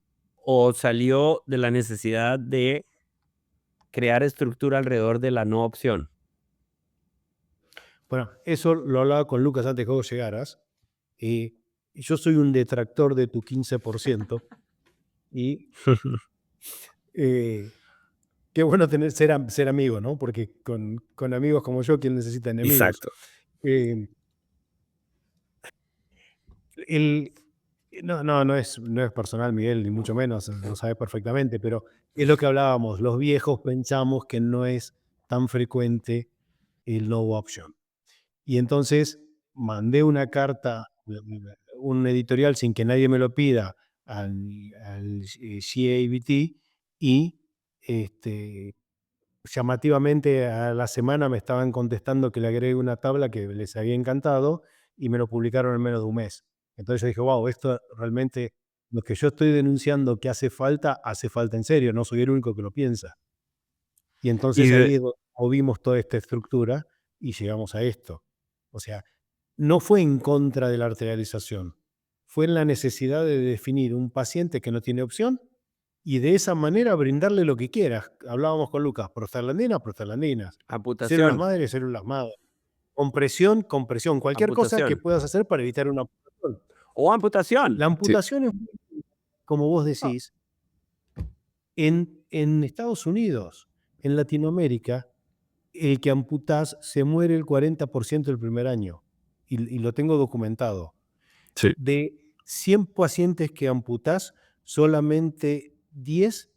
o salió de la necesidad de crear estructura alrededor de la no opción? Bueno, eso lo hablaba con Lucas antes que vos llegaras. Yo soy un detractor de tu 15%. Y qué bueno ser amigo, ¿no? Porque con amigos como yo, ¿quién necesita enemigos? Exacto. Eh, no es personal, Miguel, ni mucho menos, lo sabes perfectamente, pero es lo que hablábamos. Los viejos pensamos que no es tan frecuente el no option. Y entonces mandé una carta, un editorial sin que nadie me lo pida al CABT y llamativamente a la semana me estaban contestando que le agregué una tabla que les había encantado y me lo publicaron en menos de un mes. Entonces yo dije, wow, esto realmente, lo que yo estoy denunciando que hace falta en serio, no soy el único que lo piensa. Y Y entonces ahí de- es donde movimos toda esta estructura y llegamos a esto. O sea, no fue en contra de la arterialización, fue en la necesidad de definir un paciente que no tiene opción y de esa manera brindarle lo que quieras. Hablábamos con Lucas, prostaglandinas, células Amputación. madre, células madre. Compresión, cualquier cosa que Amputación. puedas hacer para evitar una amputación. O amputación. La amputación es, como vos decís, en Estados Unidos, en Latinoamérica, el que amputás se muere el 40% el primer año. Y lo tengo documentado. Sí. De 100 pacientes que amputás, solamente 10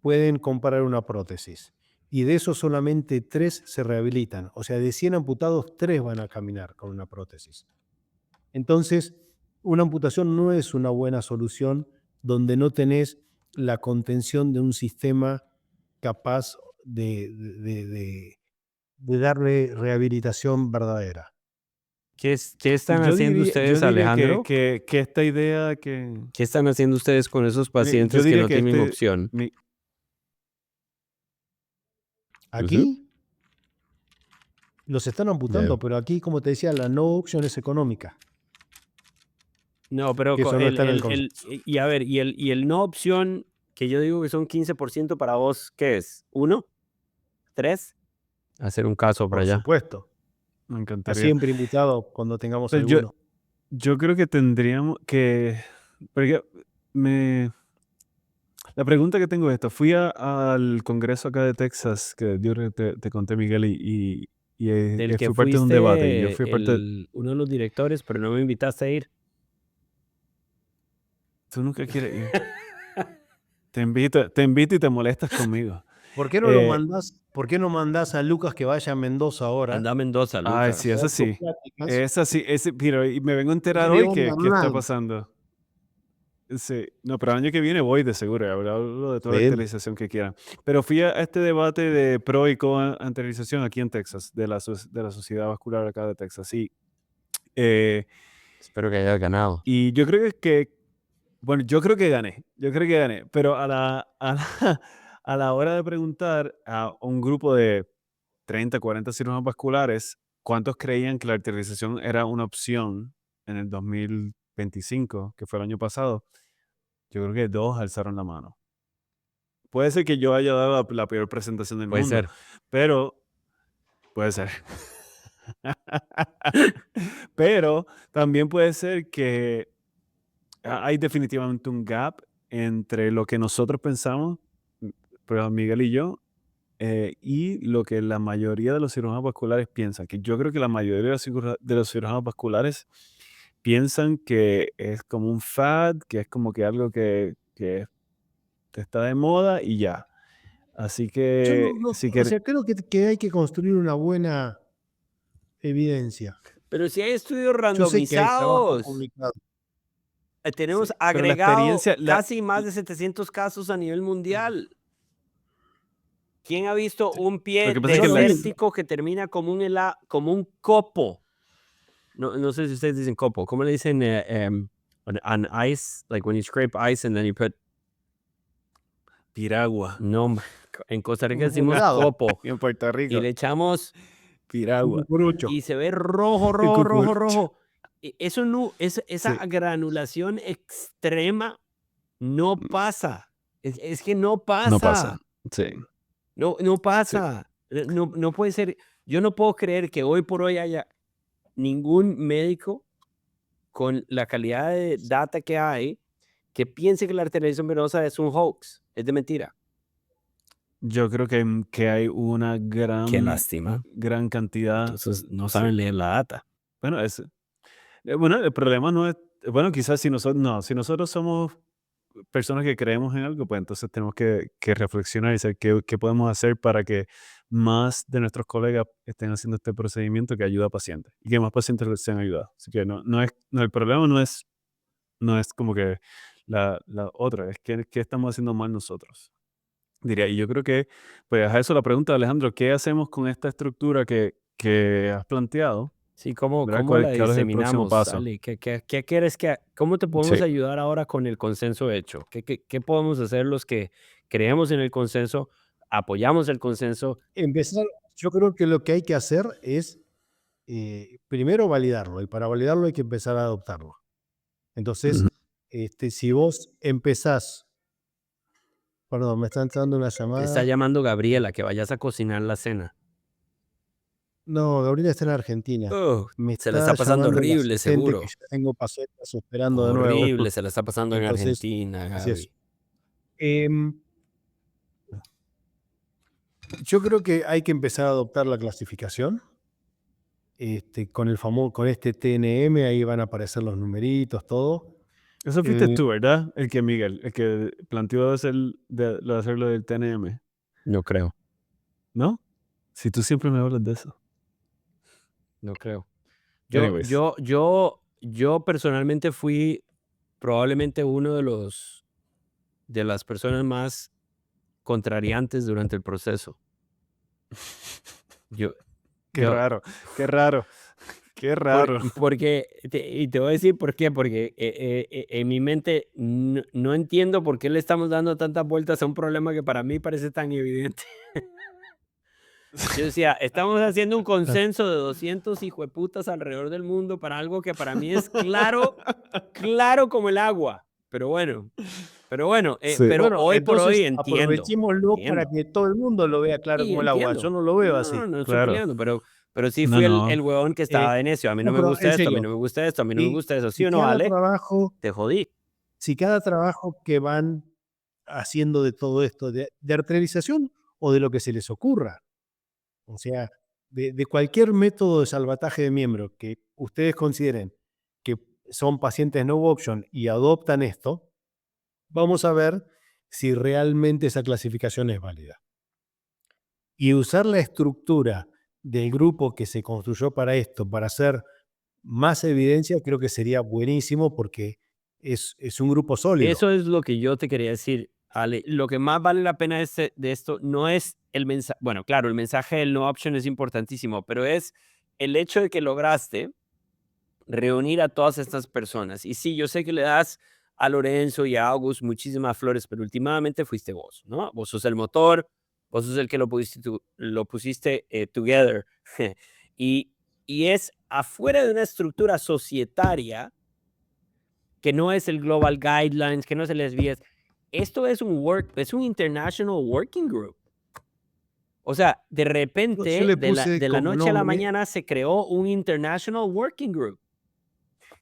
pueden comprar una prótesis. Y de esos solamente 3 se rehabilitan. O sea, de 100 amputados, 3 van a caminar con una prótesis. Entonces, una amputación no es una buena solución donde no tenés la contención de un sistema capaz de darle rehabilitación verdadera. ¿Qué están yo haciendo diría, ustedes, yo diría Alejandro? que esta idea que... ¿Qué están haciendo ustedes con esos Yo pacientes que diría no que tienen opción? Aquí los están amputando, pero aquí, como te decía, la no opción es económica. No, pero Que eso no está en el consenso. y a ver, y el no opción, que yo digo que son 15% para vos, ¿qué es? ¿1? ¿3? Hacer un caso para Por allá. supuesto. Me Está encantaría. siempre invitado cuando tengamos Pues alguno. yo creo que tendríamos que... Porque la pregunta que tengo es esta. Fui al Congreso acá de Texas, que yo creo que te conté, Miguel, Del que fui parte de un debate. Y yo fuiste fui parte... uno de los directores, pero no me invitaste a ir. Tú nunca quieres ir. Te invito y te molestas conmigo. ¿Por qué no lo mandás? ¿Por qué no mandás a Lucas que vaya a Mendoza ahora? Anda a Mendoza, Ay, Lucas. sí, eso sí. Esa sí, pero y me vengo a enterar Ese hoy de qué onda está online. pasando. Sí, no, pero el año que viene voy de seguro, y hablo de toda la Bien. anteriorización que quieran. Pero fui a este debate de pro y con anteriorización aquí en Texas, de la Sociedad Vascular acá de Texas. Espero que hayas ganado. Y yo creo bueno, yo creo que gané, pero a la hora de preguntar a un grupo de 30, 40 cirujanos vasculares, ¿cuántos creían que la arterialización era una opción en el 2025, que fue el año pasado? Yo creo que 2 alzaron la mano. Puede ser que yo haya dado la peor presentación del Puede mundo, ser. pero puede ser. Pero también puede ser que hay definitivamente un gap entre lo que nosotros pensamos, pero Miguel y yo, y lo que la mayoría de los cirujanos vasculares piensan. Que yo creo que la mayoría de los cirujanos vasculares piensan que es como un fad, que es como que algo que está de moda y ya. Así Yo que, o sea, creo que hay que construir una buena evidencia. Pero si hay estudios Yo sé que hay trabajo randomizados, publicado. tenemos Sí, pero la agregado experiencia, casi más de 700 casos a nivel mundial. ¿Quién ha visto un lo pie que pasa es que desértico que termina como como un copo? No sé si ustedes dicen copo. ¿Cómo le dicen on ice? Like when you scrape ice and then you put... piragua. No, en Costa Rica Un decimos helado. copo. Y en Puerto Y Rico, le echamos piragua. Cucurucho. y se ve rojo, El rojo, rojo, cucurucho. rojo. Eso no, esa Sí. granulación extrema no pasa. Es que no pasa. No pasa. Sí. No pasa. No puede ser. Yo no puedo creer que hoy por hoy haya ningún médico con la calidad de data que hay que piense que la arterialización venosa es un hoax. Es de mentira. Yo creo que hay una Qué lástima. gran cantidad. Entonces no Sí. saben leer la data. Bueno, el problema no es, bueno, quizás si nosotros somos personas que creemos en algo, pues entonces tenemos que reflexionar y saber qué podemos hacer para que más de nuestros colegas estén haciendo este procedimiento que ayuda a pacientes y que más pacientes sean ayudados. Así que el problema no es como que la otra, es que estamos haciendo mal nosotros. diría. Y yo creo que, pues a eso la pregunta, Alejandro, ¿qué hacemos con esta estructura que has planteado? Sí, ¿cómo, ¿Verdad? cómo la ¿Cuál es el próximo diseminamos, paso? Ali? ¿Qué quieres cómo te podemos Sí. ayudar ahora con el consenso hecho? ¿Qué podemos hacer los que creemos en el consenso, apoyamos el consenso? Empezar, yo creo que lo que hay que hacer es primero validarlo, y para validarlo hay que empezar a adoptarlo. Entonces, Ujú. si vos empezás, perdón, me está entrando una Te está llamada. llamando Gabriela, que vayas a cocinar la cena. No, Gabriela está en Argentina. Me Se la está está pasando llamando el horrible, asistente que seguro. ya tengo pasetas esperando de nuevo. Horrible, se la está pasando en Entonces, Argentina, es eso. Gaby. Em, yo creo que hay que empezar a adoptar la clasificación. Con este TNM, ahí van a aparecer los numeritos, todo. Eso fuiste Eh, tú, ¿verdad? El que planteó lo de hacerlo del TNM, No creo, ¿no? Si tú siempre me hablas de eso. no creo. Anyways. Yo personalmente fui probablemente uno de las personas más contrariantes durante el proceso. Yo, Qué yo, raro, qué raro, qué raro. y te voy a decir por qué, porque en mi mente no entiendo por qué le estamos dando tantas vueltas a un problema que para mí parece tan evidente. Yo decía, estamos haciendo un consenso de 200 hijueputas alrededor del mundo para algo que para mí es claro, claro como el agua. Pero bueno, Sí. pero bueno, hoy por hoy entonces entiendo, aprovechémoslo para entiendo. que todo el mundo lo vea claro Sí, como el agua. Yo entiendo. no lo veo No, así. no estoy Claro. peleando, pero sí No, fui el no. huevón que Eh, estaba de necio. A mí no no, me pero gusta en esto, a mí serio, no me gusta esto, a mí no me si, gusta eso. ¿Sí si o no, cada Ale? trabajo, Te jodí. si cada trabajo que van haciendo de todo esto, de arterialización o de lo que se les ocurra, o sea, de cualquier método de salvataje de miembro que ustedes consideren que son pacientes no option y adoptan esto, vamos a ver si realmente esa clasificación es válida. Y usar la estructura del grupo que se construyó para esto, para hacer más evidencia, creo que sería buenísimo porque es un grupo sólido. Eso es lo que yo te quería decir, Ale. Lo que más vale la pena de esto no es el mensaje. Bueno, claro, el mensaje del no option es importantísimo, pero es el hecho de que lograste reunir a todas estas personas. Y sí, yo sé que le das a Lorenzo y a August muchísimas flores, pero últimamente fuiste vos, ¿no? Vos sos el motor, vos sos el que lo pusiste together. y, y es afuera de una estructura societaria que no es el Global Guidelines, que no es el SBS. Esto es un International Working Group. O sea, de Yo repente, le puse de la como noche a la nombre, mañana, se creó un International Working Group.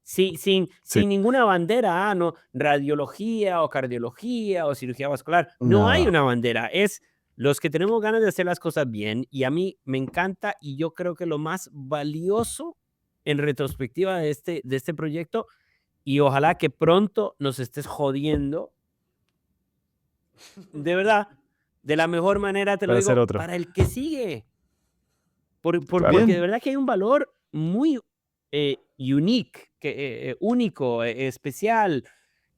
Sí. Sin ninguna bandera, no, radiología o cardiología o cirugía vascular. No hay No. una bandera. Es los que tenemos ganas de hacer las cosas bien. Y a mí me encanta y yo creo que lo más valioso en retrospectiva de este proyecto, y ojalá que pronto nos estés jodiendo, de verdad, de la mejor manera, te lo Para hacer digo, otro. para el que sigue. Claro. Porque de Bien. verdad que hay un valor muy unique, único, especial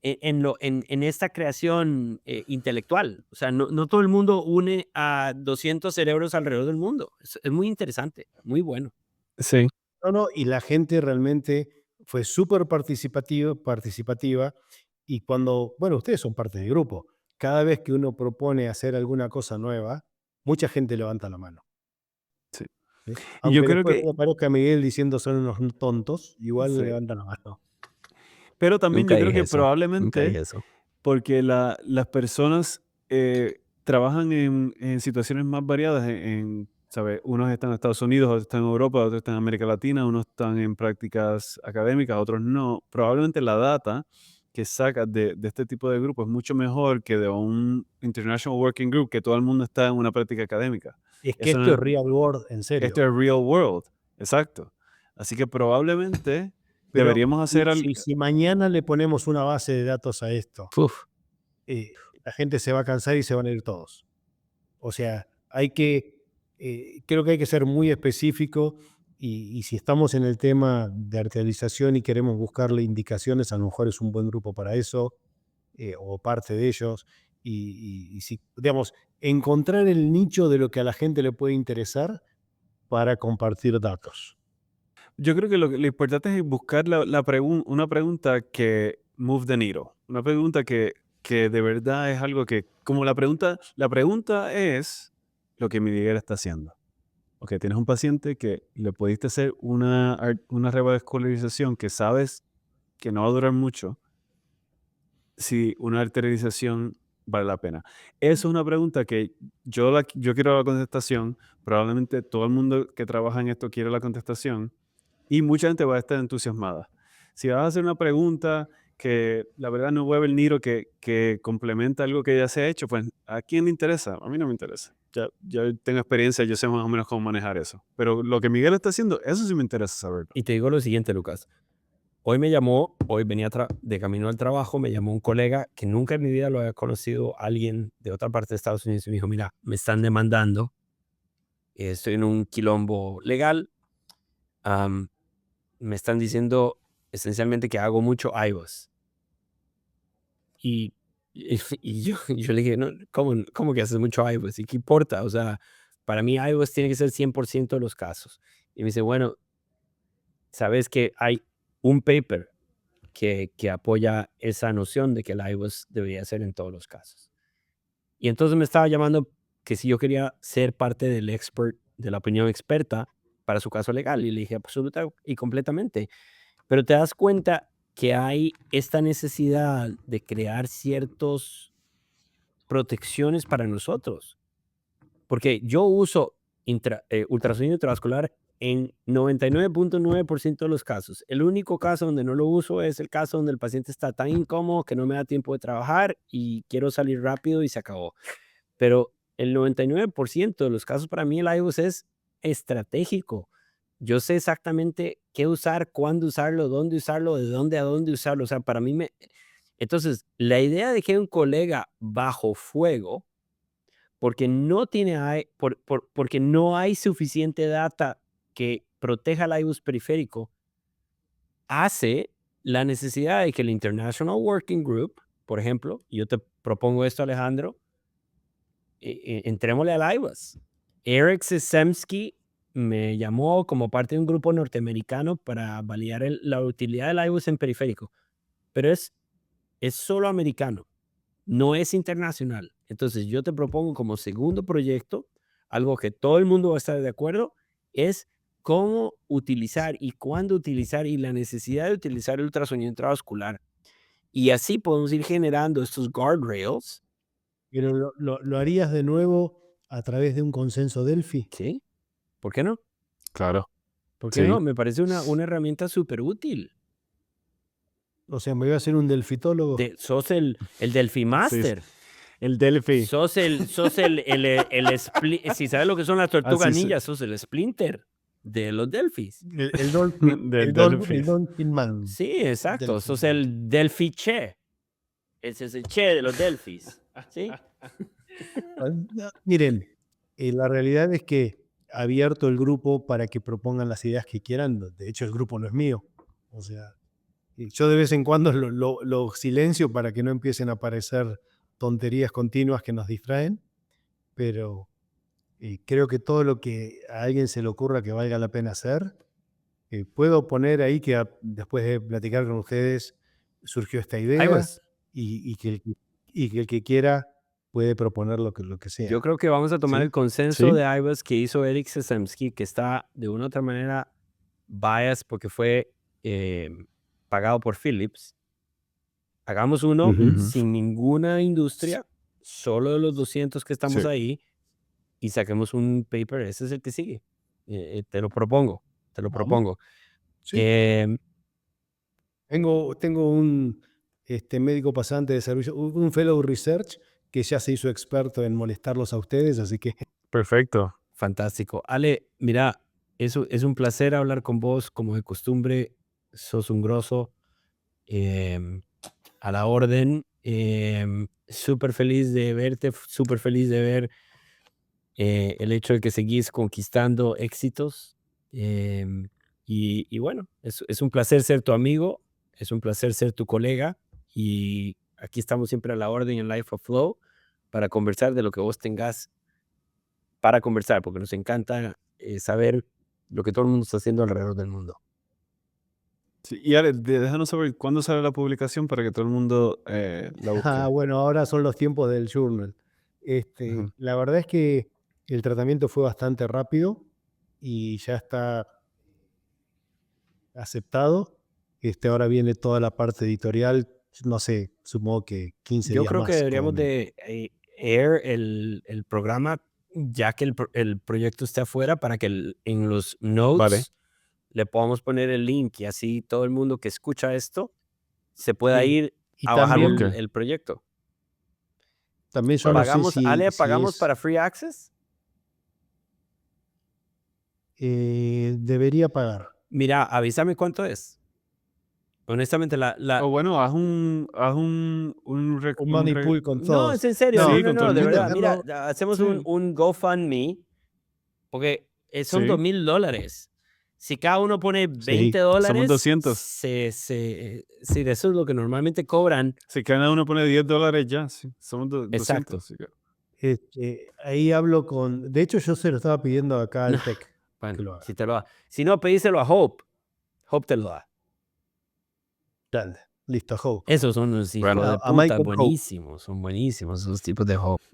en esta creación intelectual. O sea, no todo el mundo une a 200 cerebros alrededor del mundo. Es muy interesante, muy bueno. Sí. no, y la gente realmente fue súper participativa y cuando, bueno, ustedes son parte del grupo, cada vez que uno propone hacer alguna cosa nueva, mucha gente levanta la mano. Sí. ¿Sí? Y yo Aunque creo después que, aparezca Miguel diciendo son unos tontos, igual sí. levantan la mano. Pero también Nunca yo creo dije que eso. Nunca probablemente dije eso. porque las personas trabajan en situaciones más variadas, ¿sabes? Unos están en Estados Unidos, otros están en Europa, otros están en América Latina, unos están en prácticas académicas, otros no. Probablemente la data que sacas de este tipo de grupos es mucho mejor que de un International Working Group, que todo el mundo está en una práctica académica. Es que Eso esto no es real world, en serio. esto es real world, exacto. Así que probablemente Pero deberíamos hacer algo. si mañana le ponemos una base de datos a esto, Uf. la gente se va a cansar y se van a ir todos. O sea, creo que hay que ser muy específico y si estamos en el tema de arterialización y queremos buscarle indicaciones, a lo mejor es un buen grupo para eso, o parte de ellos. y si, digamos, encontrar el nicho de lo que a la gente le puede interesar para compartir datos. Yo creo que lo importante es buscar una pregunta que move the needle. Una pregunta que de verdad es algo que, como la pregunta es lo que Miguel está haciendo. Ok, tienes un paciente que le pudiste hacer una revascularización que sabes que no va a durar mucho si una arterialización vale la pena. Esa es una pregunta que yo quiero la contestación. Probablemente todo el mundo que trabaja en esto quiere la contestación. Y mucha gente va a estar entusiasmada. Si vas a hacer una pregunta que la verdad no mueve el nido, que complementa algo que ya se ha hecho, pues ¿a quién le interesa? A mí no me interesa. Ya tengo experiencia, yo sé más o menos cómo manejar eso. Pero lo que Miguel está haciendo, eso sí me interesa saberlo. Y te digo lo siguiente, Lucas. Hoy venía de camino al trabajo, me llamó un colega que nunca en mi vida lo había conocido, alguien de otra parte de Estados Unidos, y me dijo, mira, me están demandando, estoy en un quilombo legal, me están diciendo esencialmente que hago mucho iVoox. Y yo le dije, no, ¿cómo que haces mucho iVoox? ¿Y qué importa? O sea, para mí iVoox tiene que ser 100% de los casos. Y me dice, bueno, sabes que hay un paper que apoya esa noción de que el iVoox debería ser en todos los casos. Y entonces me estaba llamando que si yo quería ser parte de la opinión experta para su caso legal. Y le dije, absoluta y completamente. Pero te das cuenta que hay esta necesidad de crear ciertas protecciones para nosotros. Porque yo uso ultrasonido intravascular en 99.9% de los casos. El único caso donde no lo uso es el caso donde el paciente está tan incómodo que no me da tiempo de trabajar y quiero salir rápido y se acabó. Pero el 99% de los casos para mí el iVoox es estratégico. Yo sé exactamente qué usar, cuándo usarlo, dónde usarlo, de dónde a dónde usarlo. O sea, para mí Entonces, la idea de que un colega bajo fuego, porque porque no hay suficiente data que proteja el iVoox periférico, hace la necesidad de que el International Working Group, por ejemplo, yo te propongo esto, Alejandro, entrémosle al iVoox. Eric Sissemsky me llamó como parte de un grupo norteamericano para validar la utilidad del iVoox en periférico, pero es solo americano, no es internacional. Entonces yo te propongo como segundo proyecto, algo que todo el mundo va a estar de acuerdo, es cómo utilizar y cuándo utilizar y la necesidad de utilizar el ultrasonido intravascular. Y así podemos ir generando estos guardrails. Pero ¿lo harías de nuevo a través de un consenso Delphi? ¿Sí? ¿Por qué no? Claro. ¿Por qué Sí. no? Me parece una herramienta súper útil. O sea, me iba a ser un delfitólogo. Sos el Delphi Master. El Delphi. Sos el si sabes lo que son las tortugas ninja, sos el Splinter de los Delphis. El Dolphin, Del el Dolphin Man. Sí, exacto. Delphi. Sos el Delphi Che. Ese es el Che de los Delphis. ¿Sí? Miren, la realidad es que he abierto el grupo para que propongan las ideas que quieran. De hecho, el grupo no es mío. O sea, yo de vez en cuando lo silencio para que no empiecen a aparecer tonterías continuas que nos distraen, pero creo que todo lo que a alguien se le ocurra que valga la pena hacer, puedo poner ahí que después de platicar con ustedes surgió esta idea iVoox. y que el que quiera puede proponer lo que sea. Yo creo que vamos a tomar ¿Sí? el consenso Sí. de iVoox que hizo Eric Sissemsky, que está de una u otra manera biased porque fue pagado por Philips. Hagamos uno Ujú. sin ninguna industria, solo de los 200 que estamos Sí. ahí, y saquemos un paper. Ese es el que sigue. Te lo propongo. Vamos. Sí. Em, Tengo un médico pasante de servicio, un fellow research que ya se hizo experto en molestarlos a ustedes, así que Perfecto. Fantástico. Ale, mira, es un placer hablar con vos, como de costumbre. Sos un grosso. A la orden. Súper feliz de verte, súper feliz de ver el hecho de que seguís conquistando éxitos. Y bueno, es un placer ser tu amigo, es un placer ser tu colega. Y aquí estamos siempre a la orden en Life of Flow. para conversar de lo que vos tengas para conversar, porque nos encanta saber lo que todo el mundo está haciendo alrededor del mundo. Sí, y Ale, déjanos saber cuándo sale la publicación para que todo el mundo la busque. Bueno, ahora son los tiempos del journal. Ujú. La verdad es que el tratamiento fue bastante rápido y ya está aceptado. Ahora viene toda la parte editorial, no sé, supongo que 15 Yo días creo que más. deberíamos como mínimo. de air el programa ya que el proyecto esté afuera para que en los notes Vale. le podamos poner el link y así todo el mundo que escucha esto se pueda Sí, ir y a bajar también, el proyecto. también yo no sé ¿Pagamos, Ale, si pagamos es, para free access? debería pagar. Mira, avísame cuánto es. Honestamente, O bueno, haz un Un money pool con no, es todos. en serio, No, Sí, con todo el de hay que mundo. verdad. Mira, hacerlo. hacemos Sí, un GoFundMe, porque son sí. $2,000. Si cada uno pone Sí, $20, Somos 200. sí, de eso es lo que normalmente cobran. Si cada uno pone $10 ya, sí. Somos Exacto. 200. Así que- ahí hablo con. De hecho, yo se lo estaba pidiendo acá al TEC que Bueno, lo haga. si te lo da. Si no, pedíselo a Hope. Hope te lo da. Grande. Listo, Hope. Esos son unos hijos Bueno. de A puta Michael Hope. buenísimos. Son buenísimos esos tipos de Hope.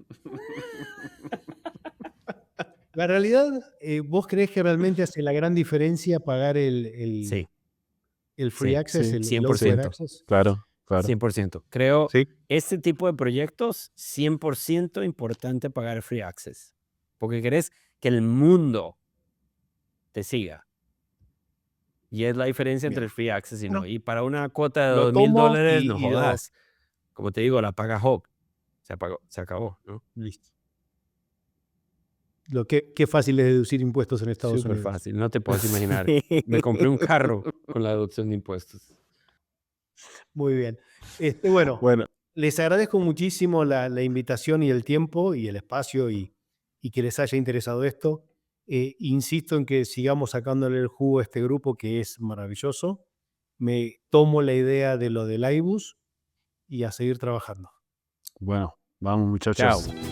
La realidad, ¿vos creés que realmente hace la gran diferencia pagar Sí, el free sí, access, sí, el 100%. open access? claro, claro. 100%. Creo, Sí. este tipo de proyectos, 100% importante pagar el free access. Porque querés que el mundo te siga. Y es la diferencia entre Bien. el free access y no. Bueno, Y para una cuota de lo tomo $2,000, no y lo. jodas. Como te digo, la paga Hope. Se acabó, ¿no? Listo. Qué fácil es deducir impuestos en Estados Súper Unidos. fácil, no te puedes imaginar. Me compré un carro con la deducción de impuestos. Muy bien. Bueno, Bueno, les agradezco muchísimo la invitación y el tiempo y el espacio y que les haya interesado esto. Insisto en que sigamos sacándole el jugo a este grupo que es maravilloso. Me tomo la idea de lo del iBus y a seguir trabajando. bueno, vamos muchachos. Chao.